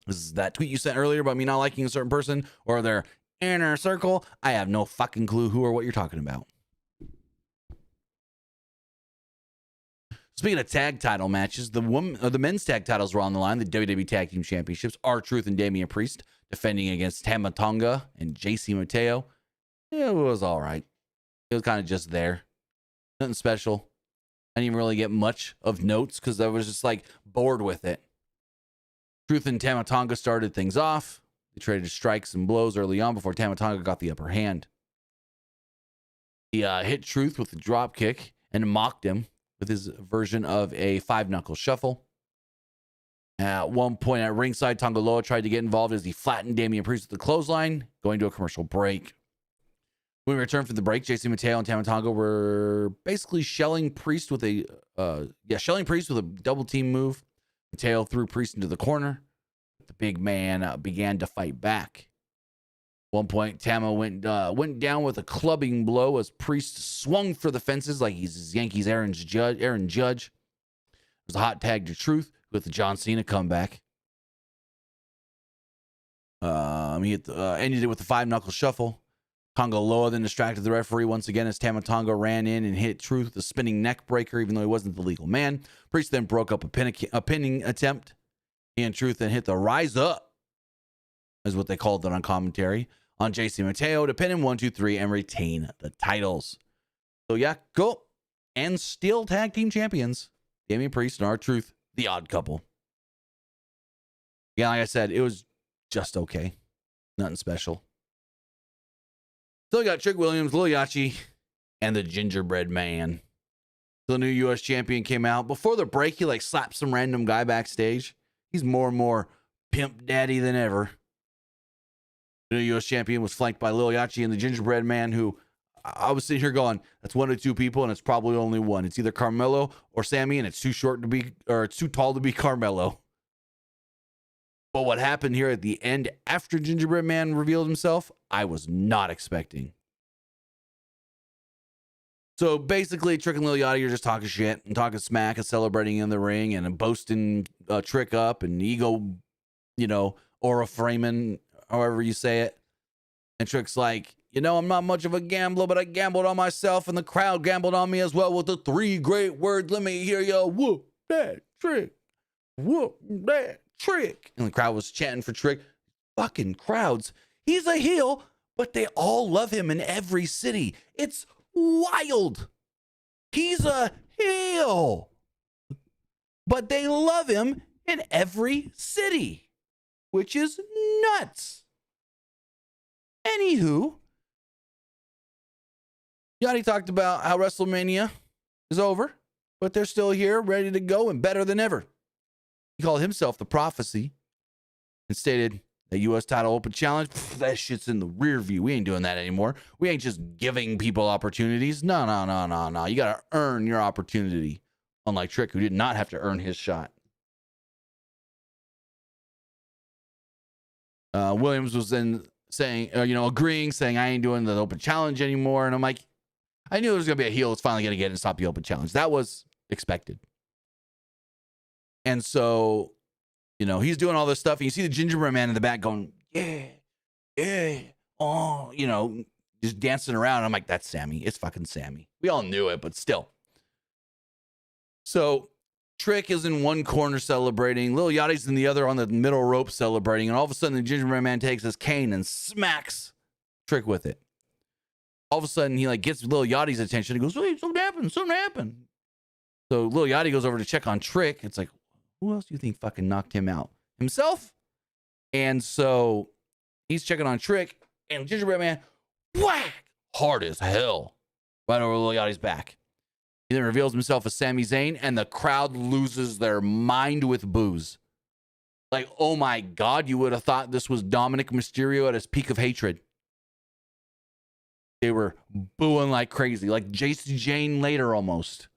This is that tweet you sent earlier about me not liking a certain person or their inner circle. I have no fucking clue who or what you're talking about. Speaking of tag title matches, the men's tag titles were on the line. The WWE Tag Team Championships. R-Truth and Damian Priest defending against Tama Tonga and JC Mateo. It was all right. It was kind of just there. Nothing special. I didn't even really get much of notes because I was just like bored with it. Truth and Tama Tonga started things off. They traded strikes and blows early on before Tama Tonga got the upper hand. He hit Truth with a drop kick and mocked him with his version of a 5-knuckle shuffle. At one point at ringside, Tonga Loa tried to get involved as he flattened Damian Priest with the clothesline, going to a commercial break. When we returned from the break, JC Mateo and Tama Tonga were basically shelling Priest with a double team move. Mateo threw Priest into the corner. The big man began to fight back. At one point, Tama went down with a clubbing blow as Priest swung for the fences like he's Yankees Aaron Judge. It was a hot tag to Truth with the John Cena comeback. He ended it with the 5-knuckle shuffle. Tonga Loa then distracted the referee once again as Tama Tonga ran in and hit Truth with a spinning neck breaker, even though he wasn't the legal man. Priest then broke up a pinning attempt. He and Truth then hit the Rise Up, is what they called it on commentary, on JC Mateo to pin him 1, 2, 3 and retain the titles. So yeah, cool. And still tag team champions. Damian Priest and R-Truth, the odd couple. Yeah, like I said, it was just okay. Nothing special. So we got Trick Williams, Lil Yachty, and the Gingerbread Man. The new U.S. champion came out. Before the break, he like slapped some random guy backstage. He's more and more pimp daddy than ever. The new U.S. champion was flanked by Lil Yachty and the Gingerbread Man, who I was sitting here going, that's one of two people, and it's probably only one. It's either Carmelo or Sami, and it's too short to be, or it's too tall to be Carmelo. But what happened here at the end after Gingerbread Man revealed himself, I was not expecting. So basically, Trick and Lil Yachty are just talking shit and talking smack and celebrating in the ring and boasting Trick up and ego, aura framing, however you say it. And Trick's like, I'm not much of a gambler, but I gambled on myself and the crowd gambled on me as well with the 3 great words. Let me hear you. Whoop that Trick. Whoop that Trick. And the crowd was chanting for Trick. Fucking crowds. He's a heel, but they all love him in every city. It's wild. He's a heel, but they love him in every city, which is nuts. Anywho, Yachty talked about how WrestleMania is over, but they're still here, ready to go, and better than ever. He called himself the Prophecy and stated that U.S. title open challenge, that shit's in the rear view. We ain't doing that anymore. We ain't just giving people opportunities. No. You got to earn your opportunity. Unlike Trick, who did not have to earn his shot. Williams was then saying, agreeing, saying, I ain't doing the open challenge anymore. And I'm like, I knew there was going to be a heel that's finally going to get it and stop the open challenge. That was expected. And so, he's doing all this stuff. And you see the Gingerbread Man in the back going, yeah, oh, just dancing around. I'm like, that's Sami. It's fucking Sami. We all knew it, but still. So Trick is in one corner celebrating. Lil Yachty's in the other on the middle rope celebrating. And all of a sudden, the Gingerbread Man takes his cane and smacks Trick with it. All of a sudden, he gets Lil Yachty's attention. He goes, wait, something happened. So Lil Yachty goes over to check on Trick. It's like, who else do you think fucking knocked him out? Himself? And so he's checking on Trick, and Gingerbread Man, whack, hard as hell, right over Lil Yachty's back. He then reveals himself as Sami Zayn, and the crowd loses their mind with boos. Like, oh my God, you would have thought this was Dominic Mysterio at his peak of hatred. They were booing like crazy, like Jason Jane later almost.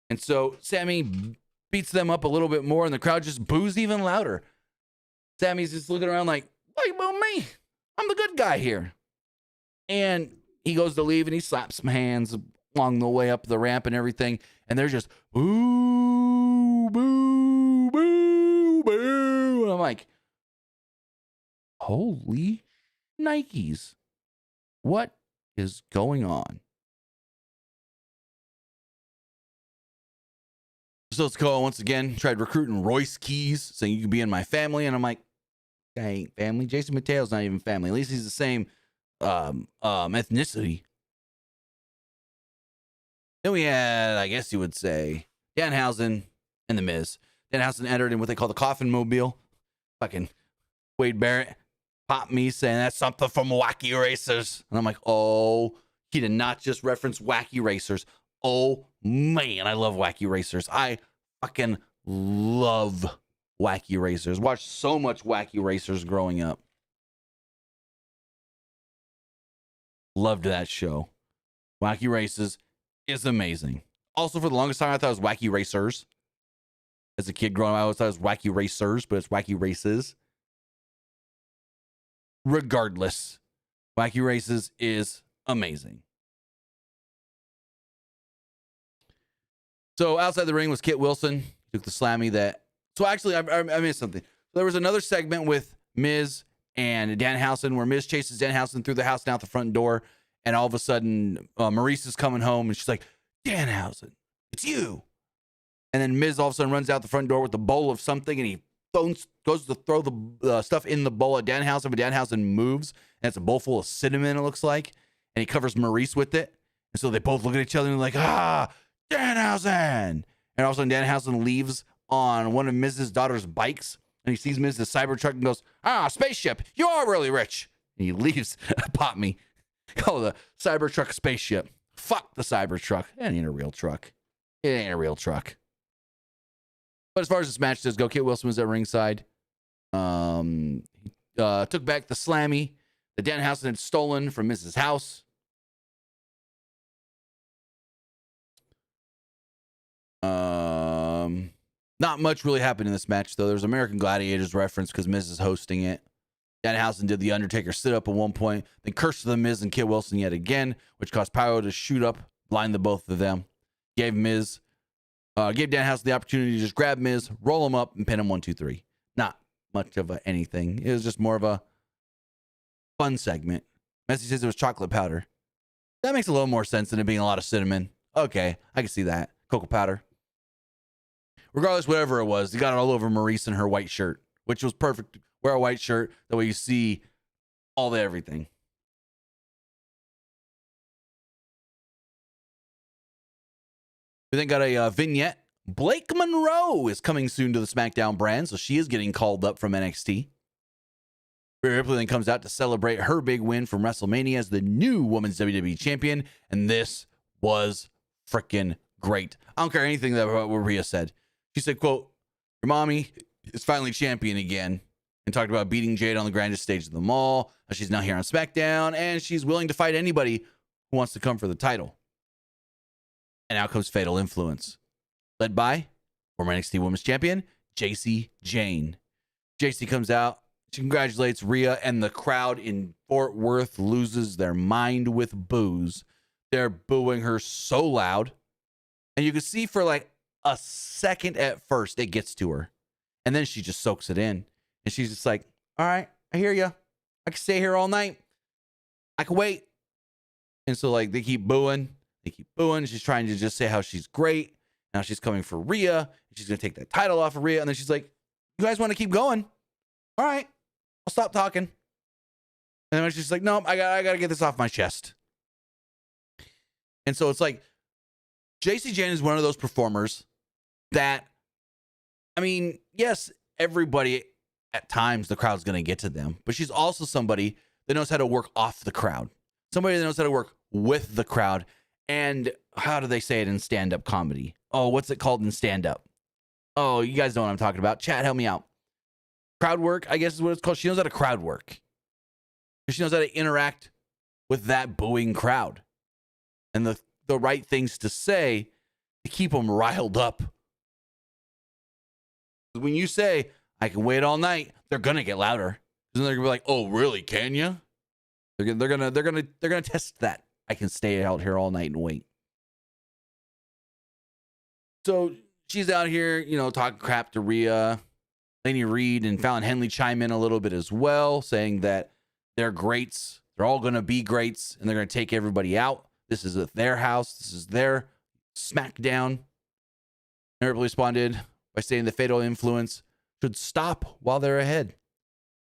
And so Sami beats them up a little bit more, and the crowd just boos even louder. Sami's just looking around like, why you booing me? I'm the good guy here. And he goes to leave, and he slaps some hands along the way up the ramp and everything, and they're just boo, boo, boo, boo. And I'm like, holy Nikes. What is going on? So let's go once again. Tried recruiting Royce Keys, saying you can be in my family. And I'm like, I ain't family. Jason Mateo's not even family. At least he's the same ethnicity. Then we had, I guess you would say, Danhausen and The Miz. Danhausen entered in what they call the coffin mobile. Fucking Wade Barrett popped me saying that's something from Wacky Racers. And I'm like, oh, he did not just reference Wacky Racers. Oh, man, I love Wacky Racers. I fucking love Wacky Racers. Watched so much Wacky Racers growing up. Loved that show. Wacky Races is amazing. Also, for the longest time, I thought it was Wacky Racers. As a kid growing up, I always thought it was Wacky Racers, but it's Wacky Races. Regardless, Wacky Races is amazing. So outside the ring was Kit Wilson. Took the slammy that. So actually, I missed something. There was another segment with Miz and Danhausen where Miz chases Danhausen through the house and out the front door. And all of a sudden, Maurice is coming home and she's like, Danhausen, it's you. And then Miz all of a sudden runs out the front door with a bowl of something and he goes to throw the stuff in the bowl at Danhausen, but Danhausen moves and it's a bowl full of cinnamon, it looks like. And he covers Maurice with it. And so they both look at each other and like, Danhausen. And all of a sudden Danhausen leaves on one of Miz's daughter's bikes. And he sees Miz's Cybertruck and goes, spaceship, you are really rich. And he leaves. Pop me. Call the Cybertruck spaceship. Fuck the Cybertruck. It ain't a real truck. It ain't a real truck. But as far as this match does go, Kit Wilson was at ringside. He took back the slammy that Danhausen had stolen from Miz's house. Not much really happened in this match, though. There's American Gladiators reference because Miz is hosting it. Danhausen did the Undertaker sit-up at one point, then cursed the Miz and Kit Wilson yet again, which caused Pyro to shoot up, blind the both of them. Gave Danhausen the opportunity to just grab Miz, roll him up, and pin him 1, 2, 3. Not much of anything. It was just more of a fun segment. Messi says it was chocolate powder. That makes a little more sense than it being a lot of cinnamon. Okay, I can see that. Cocoa powder. Regardless, whatever it was, he got it all over Maurice and her white shirt, which was perfect. Wear a white shirt, that way you see all the everything. We then got a vignette. Blake Monroe is coming soon to the Smackdown brand, so she is getting called up from NXT. Ripley then comes out to celebrate her big win from WrestleMania as the new Women's WWE Champion, and this was freaking great. I don't care anything that what Rhea said. She said, quote, "Your mommy is finally champion again," and talked about beating Jade on the grandest stage of them all. She's now here on SmackDown, and she's willing to fight anybody who wants to come for the title. And out comes Fatal Influence, led by former NXT Women's Champion, Jacy Jayne. Jacy comes out. She congratulates Rhea, and the crowd in Fort Worth loses their mind with boos. They're booing her so loud. And you can see for like a second at first, it gets to her. And then she just soaks it in. And she's just like, all right, I hear you. I can stay here all night. I can wait. And so like they keep booing. They keep booing. She's trying to just say how she's great. Now she's coming for Rhea. She's going to take that title off of Rhea. And then she's like, you guys want to keep going? All right, I'll stop talking. And then she's like, no, I got to get this off my chest. And so it's like, Jacy Jayne is one of those performers that, I mean, yes, everybody at times the crowd's going to get to them, but she's also somebody that knows how to work off the crowd. Somebody that knows how to work with the crowd. And how do they say it in stand-up comedy? Oh, what's it called in stand-up? Oh, you guys know what I'm talking about. Chat, help me out. Crowd work, I guess is what it's called. She knows how to crowd work. She knows how to interact with that booing crowd. And the right things to say to keep them riled up. When you say, I can wait all night, they're going to get louder. Then they're going to be like, oh, really? Can you? They're gonna test that. I can stay out here all night and wait. So she's out here, talking crap to Rhea. Laney Reed and Fallon Henley chime in a little bit as well, saying that they're greats. They're all going to be greats, and they're going to take everybody out. This is their house. This is their Smackdown. And Ripley responded by saying the Fatal Influence should stop while they're ahead.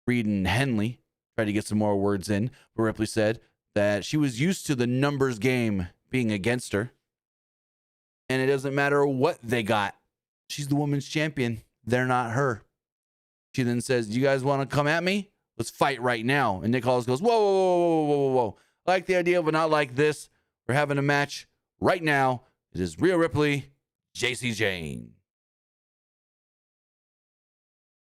Reed and Henley tried to get some more words in, but Ripley said that she was used to the numbers game being against her, and it doesn't matter what they got. She's the women's champion. They're not her. She then says, you guys want to come at me? Let's fight right now. And Nick Hollis goes, whoa, whoa, whoa, whoa, whoa, whoa, whoa. I like the idea, but not like this. We're having a match right now. It is Rhea Ripley, Jacy Jayne.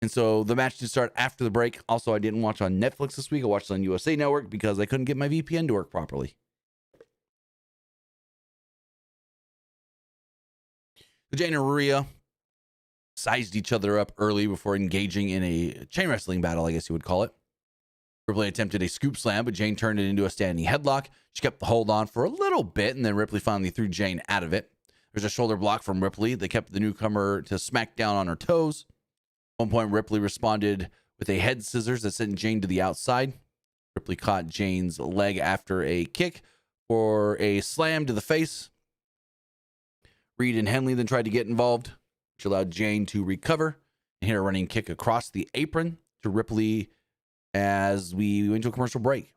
And so the match did start after the break. Also, I didn't watch on Netflix this week. I watched on USA Network because I couldn't get my VPN to work properly. Jayne and Rhea sized each other up early before engaging in a chain wrestling battle, I guess you would call it. Ripley attempted a scoop slam, but Jayne turned it into a standing headlock. She kept the hold on for a little bit, and then Ripley finally threw Jayne out of it. There's a shoulder block from Ripley. They kept the newcomer to smack down on her toes. At one point, Ripley responded with a head scissors that sent Jayne to the outside. Ripley caught Jayne's leg after a kick for a slam to the face. Reed and Henley then tried to get involved, which allowed Jayne to recover and hit a running kick across the apron to Ripley as we went to a commercial break.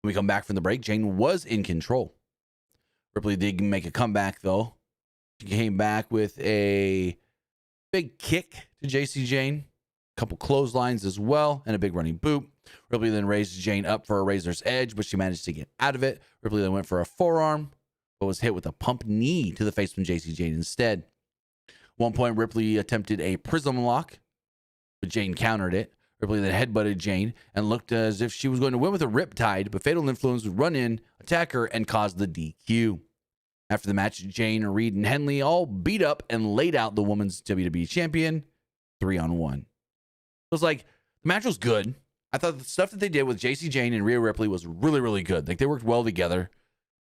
When we come back from the break, Jayne was in control. Ripley did make a comeback, though. She came back with a big kick to JC Jane, a couple clotheslines as well, and a big running boot. Ripley then raised Jane up for a razor's edge, but she managed to get out of it. Ripley then went for a forearm, but was hit with a pump knee to the face from JC Jane instead. At one point, Ripley attempted a prism lock, but Jane countered it. Ripley then headbutted Jane and looked as if she was going to win with a riptide, but Fatal Influence would run in, attack her, and cause the DQ. After the match, Jane, Reed, and Henley all beat up and laid out the women's WWE champion 3-on-1. It was like, the match was good. I thought the stuff that they did with JC Jane and Rhea Ripley was really, really good. Like, they worked well together.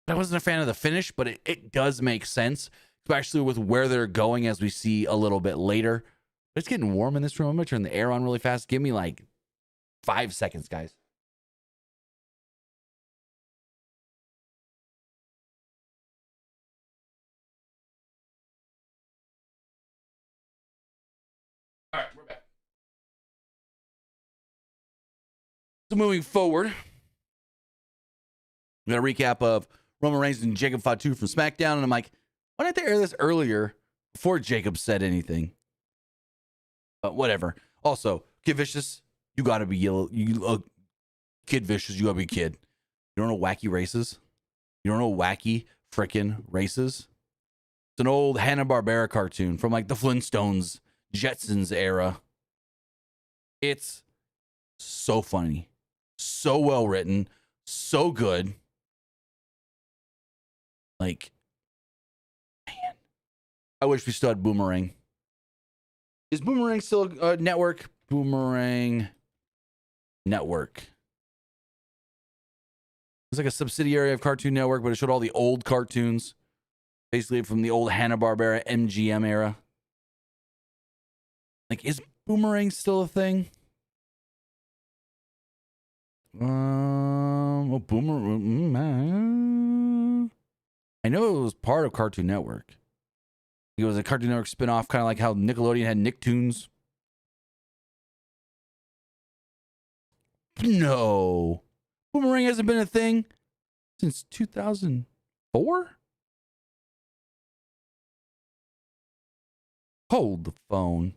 But I wasn't a fan of the finish, but it does make sense, especially with where they're going, as we see a little bit later. It's getting warm in this room. I'm going to turn the air on really fast. Give me like 5 seconds, guys. All right, we're back. So moving forward, we got a recap of Roman Reigns and Jacob Fatu from SmackDown. And I'm like, why didn't they air this earlier before Jacob said anything? But whatever. Also, Kid Vicious, you gotta be yellow. Kid Vicious, you gotta be kid. You don't know wacky races? You don't know wacky frickin' races? It's an old Hanna-Barbera cartoon from like the Flintstones, Jetsons era. It's so funny, so well written, so good. Like, man, I wish we still had Boomerang. Is Boomerang still a network? Boomerang Network. It's like a subsidiary of Cartoon Network, but it showed all the old cartoons, basically from the old Hanna-Barbera MGM era. Like, is Boomerang still a thing? Well, Boomerang. I know it was part of Cartoon Network. It was a Cartoon Network spinoff, kind of like how Nickelodeon had Nicktoons. No. Boomerang hasn't been a thing since 2004? Hold the phone.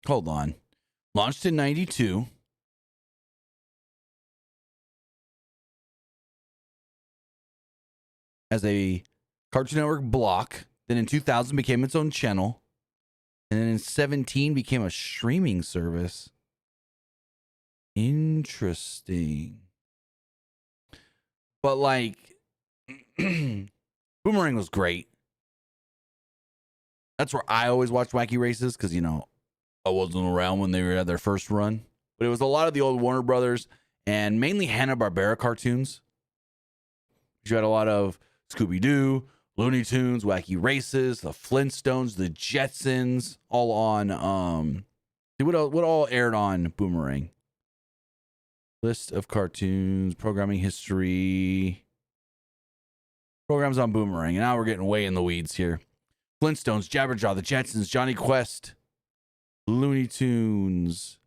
Hold on. Launched in 92. As a Cartoon Network block. Then in 2000 became its own channel. And then in 17 became a streaming service. Interesting. But like, Boomerang was great. That's where I always watched Wacky Races because, you know, I wasn't around when they were at their first run. But it was a lot of the old Warner Brothers and mainly Hanna-Barbera cartoons. You had a lot of Scooby-Doo, Looney Tunes, Wacky Races, the Flintstones, the Jetsons, all on, what all aired on Boomerang? List of cartoons, programming history, programs on Boomerang. And now we're getting way in the weeds here. Flintstones, Jabberjaw, the Jetsons, Johnny Quest, Looney Tunes,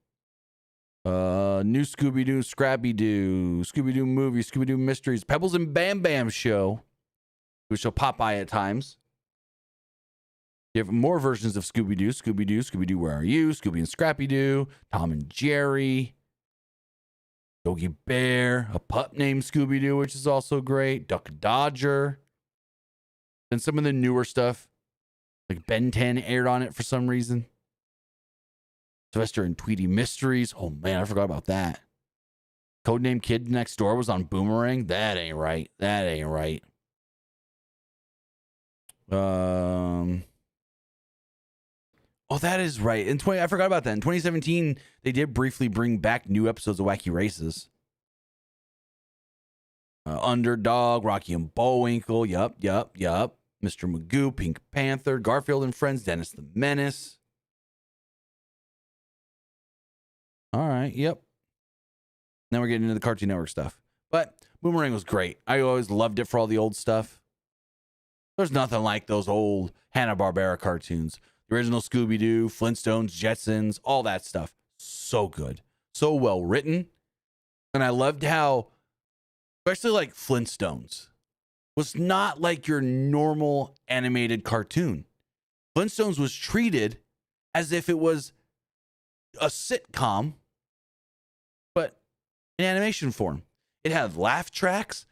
New Scooby-Doo, Scrappy-Doo, Scooby-Doo Movie, Scooby-Doo Mysteries, Pebbles and Bam Bam Show, which will pop by at times. You have more versions of Scooby-Doo, Scooby-Doo, Scooby-Doo, Where Are You, Scooby and Scrappy-Doo, Tom and Jerry, Yogi Bear, a pup named Scooby-Doo, which is also great, Duck Dodger. Then some of the newer stuff, like Ben 10 aired on it for some reason. Sylvester and Tweety Mysteries. Oh, man, I forgot about that. Codename Kid Next Door was on Boomerang. That ain't right. That ain't right. Oh, that is right. I forgot about that. In 2017, they did briefly bring back new episodes of Wacky Races. Underdog, Rocky and Bullwinkle. Yup. Mr. Magoo, Pink Panther, Garfield and Friends, Dennis the Menace. All right, yep. Now we're getting into the Cartoon Network stuff. But Boomerang was great. I always loved it for all the old stuff. There's nothing like those old Hanna-Barbera cartoons. The original Scooby-Doo, Flintstones, Jetsons, all that stuff. So good. So well written. And I loved how especially like Flintstones, was not like your normal animated cartoon. Flintstones was treated as if it was a sitcom, but in animation form. It had laugh tracks.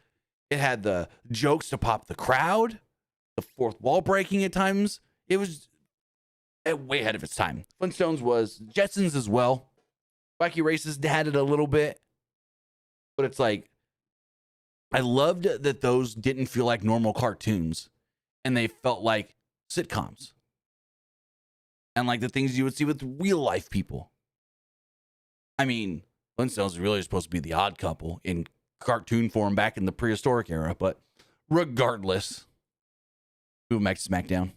It had the jokes to pop the crowd, the fourth wall breaking at times. It was way ahead of its time. Flintstones was Jetsons as well. Wacky Races had it a little bit, but it's like, I loved that those didn't feel like normal cartoons and they felt like sitcoms and like the things you would see with real life people. I mean, Flintstones is really supposed to be the odd couple in cartoon form back in the prehistoric era, but regardless, moving back to SmackDown.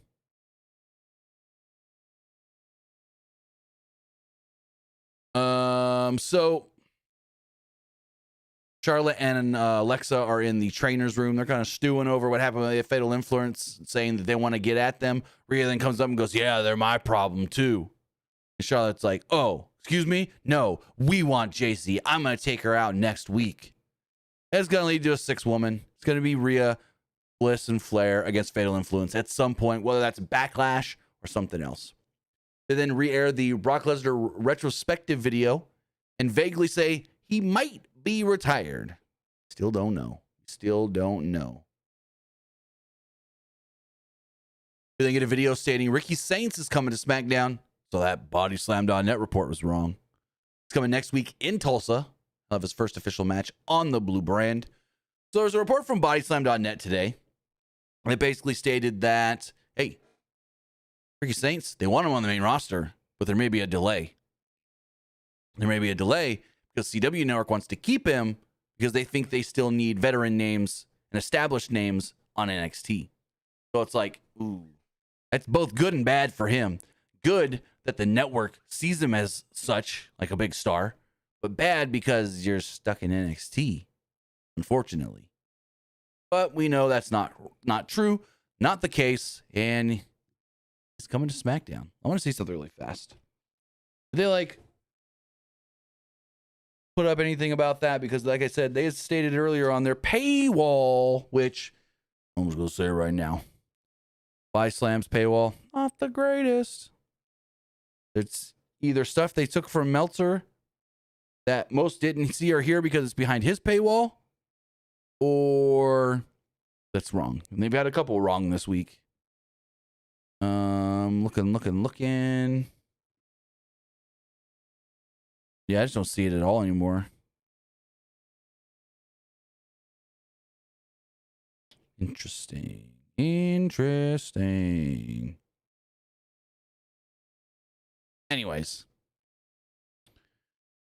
So Charlotte and Alexa are in the trainer's room. They're kind of stewing over what happened with the Fatal Influence, saying that they want to get at them. Rhea then comes up and goes, yeah, they're my problem too. And Charlotte's like, oh, excuse me? No, we want JC. I'm going to take her out next week. It's going to lead to a 6-woman. It's going to be Rhea, Bliss, and Flair against Fatal Influence at some point, whether that's Backlash or something else. They then re-air the Brock Lesnar retrospective video and vaguely say he might be retired. Still don't know. We then get a video stating Ricky Saints is coming to SmackDown, so that BodySlam.net report was wrong. It's coming next week in Tulsa. He'll have his first official match on the blue brand. So there's a report from BodySlam.net today. It basically stated that, hey, Ricky Saints, they want him on the main roster, but there may be a delay. There may be a delay because CW Network wants to keep him because they think they still need veteran names and established names on NXT. So it's like, ooh, that's both good and bad for him. Good that the network sees him as such, like a big star, but bad because you're stuck in NXT, unfortunately. But we know that's not true, not the case, and he's coming to SmackDown. I want to see something really fast. Did they like put up anything about that? Because like I said, they had stated earlier on their paywall, which I'm just going to say it right now. BodySlam's paywall, not the greatest. It's either stuff they took from Meltzer that most didn't see or hear because it's behind his paywall, or that's wrong. And they've had a couple wrong this week. Looking. Yeah, I just don't see it at all anymore. Interesting. Anyways.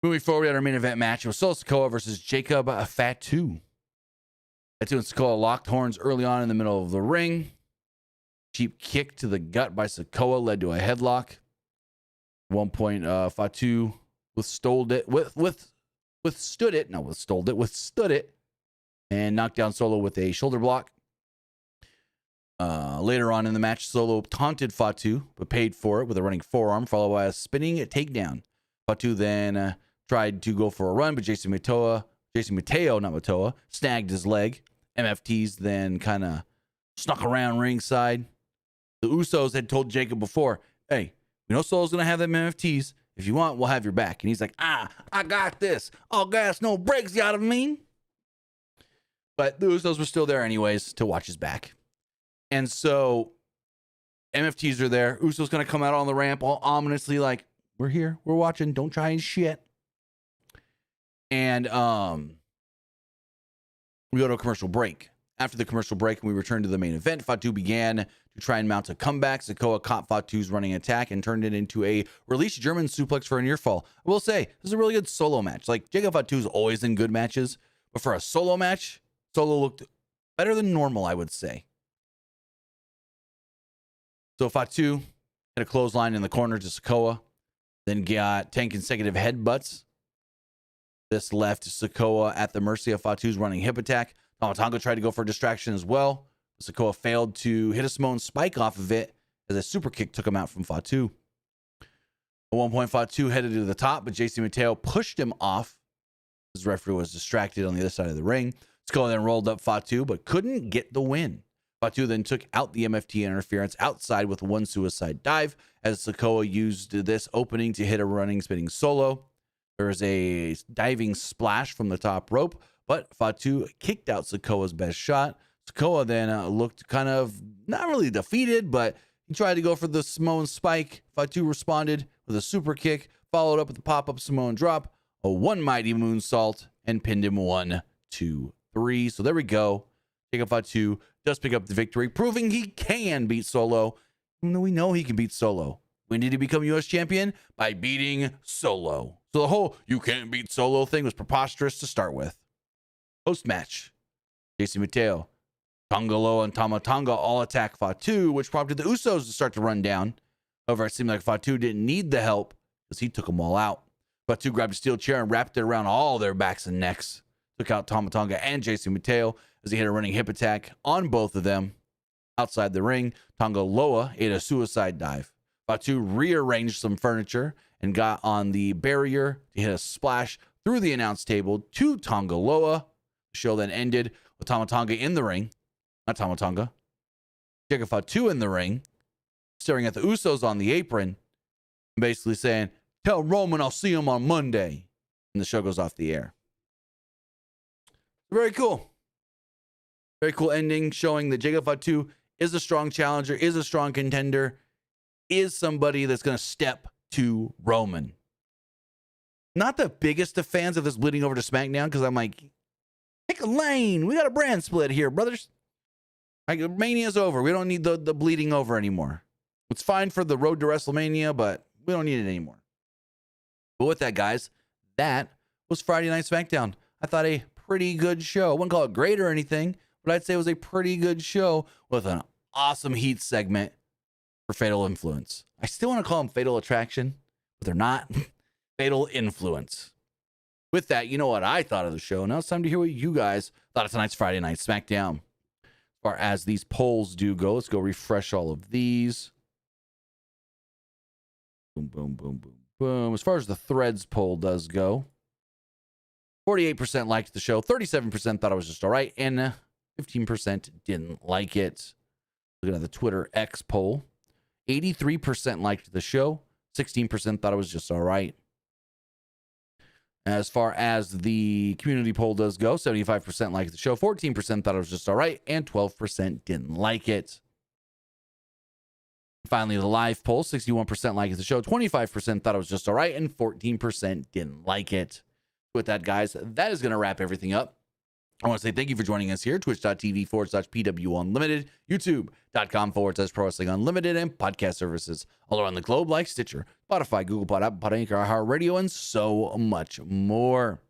Moving forward at our main event match, it was Solo Sikoa versus Jacob Fatu. Fatu and Sikoa locked horns early on in the middle of the ring. Cheap kick to the gut by Sikoa led to a headlock. At one point, Fatu withstood it and knocked down Solo with a shoulder block. Later on in the match, Solo taunted Fatu, but paid for it with a running forearm, followed by a spinning takedown. Fatu then tried to go for a run, but Jason Mateo, snagged his leg. MFTs then kind of snuck around ringside. The Usos had told Jacob before, hey, we know Solo's going to have them MFTs. If you want, we'll have your back. And he's like, I got this. All gas, no brakes, you know what I mean? But the Usos were still there anyways to watch his back. And so MFTs are there. Usos going to come out on the ramp all ominously like, we're here. We're watching. Don't try and shit. And we go to a commercial break. After the commercial break, we return to the main event. Fatu began to try and mount a comeback. Sikoa caught Fatu's running attack and turned it into a release German suplex for a near fall. I will say, this is a really good solo match. Like, Jacob Fatu's always in good matches, but for a solo match, Solo looked better than normal, I would say. So Fatu had a clothesline in the corner to Sikoa, then got 10 consecutive headbutts. This left Sikoa at the mercy of Fatu's running hip attack. Tomatongo tried to go for a distraction as well. Sikoa failed to hit a Samoan spike off of it as a super kick took him out from Fatu. At one point, Fatu headed to the top, but JC Mateo pushed him off. His referee was distracted on the other side of the ring. Sikoa then rolled up Fatu, but couldn't get the win. Fatu then took out the MFT interference outside with one suicide dive, as Sikoa used this opening to hit a running spinning solo. There was a diving splash from the top rope, but Fatu kicked out Sikoa's best shot. Sikoa then looked kind of not really defeated, but he tried to go for the Samoan spike. Fatu responded with a super kick, followed up with a pop-up Samoan drop, a one mighty moonsault, and pinned him 1, 2, 3. So there we go. Jacob Fatu does pick up the victory, proving he can beat Solo, even though we know he can beat Solo. When did he become U.S. champion? By beating Solo. So the whole "you can't beat Solo" thing was preposterous to start with. Post-match, JC Mateo, Tongaloa, and Tama Tonga all attack Fatu, which prompted the Usos to start to run down. However, it seemed like Fatu didn't need the help because he took them all out. Fatu grabbed a steel chair and wrapped it around all their backs and necks. Took out Tama Tonga and JC Mateo as he hit a running hip attack on both of them. Outside the ring, Tongaloa ate a suicide dive. Fatu rearranged some furniture and got on the barrier to hit a splash through the announce table to Tongaloa. The show then ended with Tama Tonga in the ring. Not Tama Tonga. Jacob Fatu in the ring, staring at the Usos on the apron, and basically saying, "Tell Roman I'll see him on Monday." And the show goes off the air. Very cool. Very cool ending, showing that Jacob Fatu is a strong challenger, is a strong contender, is somebody that's going to step to Roman. Not the biggest of fans of this bleeding over to SmackDown, because I'm like, pick a lane. We got a brand split here, brothers. Like, Mania's over. We don't need the bleeding over anymore. It's fine for the road to WrestleMania, but we don't need it anymore. But with that, guys, that was Friday Night SmackDown. I thought a pretty good show. I wouldn't call it great or anything, but I'd say it was a pretty good show with an awesome heat segment for Fatal Influence. I still want to call them Fatal Attraction, but they're not. Fatal Influence. With that, you know what I thought of the show. Now it's time to hear what you guys thought of tonight's Friday Night SmackDown. As far as these polls do go, let's go refresh all of these. Boom, boom, boom, boom, boom. As far as the threads poll does go, 48% liked the show, 37% thought it was just all right, and 15% didn't like it. Looking at the Twitter X poll, 83% liked the show, 16% thought it was just all right. As far as the community poll does go, 75% liked the show, 14% thought it was just all right, and 12% didn't like it. Finally, the live poll, 61% liked the show, 25% thought it was just all right, and 14% didn't like it. With that, guys, that is going to wrap everything up. I want to say thank you for joining us here, twitch.tv/PWU Unlimited, youtube.com/Pro Wrestling Unlimited, and podcast services all around the globe like Stitcher, Spotify, Google Pod, Apple Pod, Anchor, iHeartRadio, and so much more.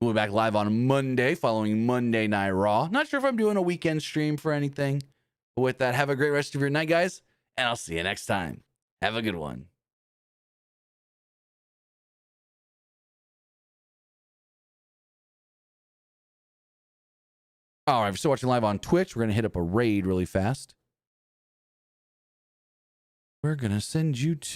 We'll be back live on Monday following Monday Night Raw. Not sure if I'm doing a weekend stream for anything. But with that, have a great rest of your night, guys, and I'll see you next time. Have a good one. All right, if you're still watching live on Twitch, we're going to hit up a raid really fast. We're going to send you to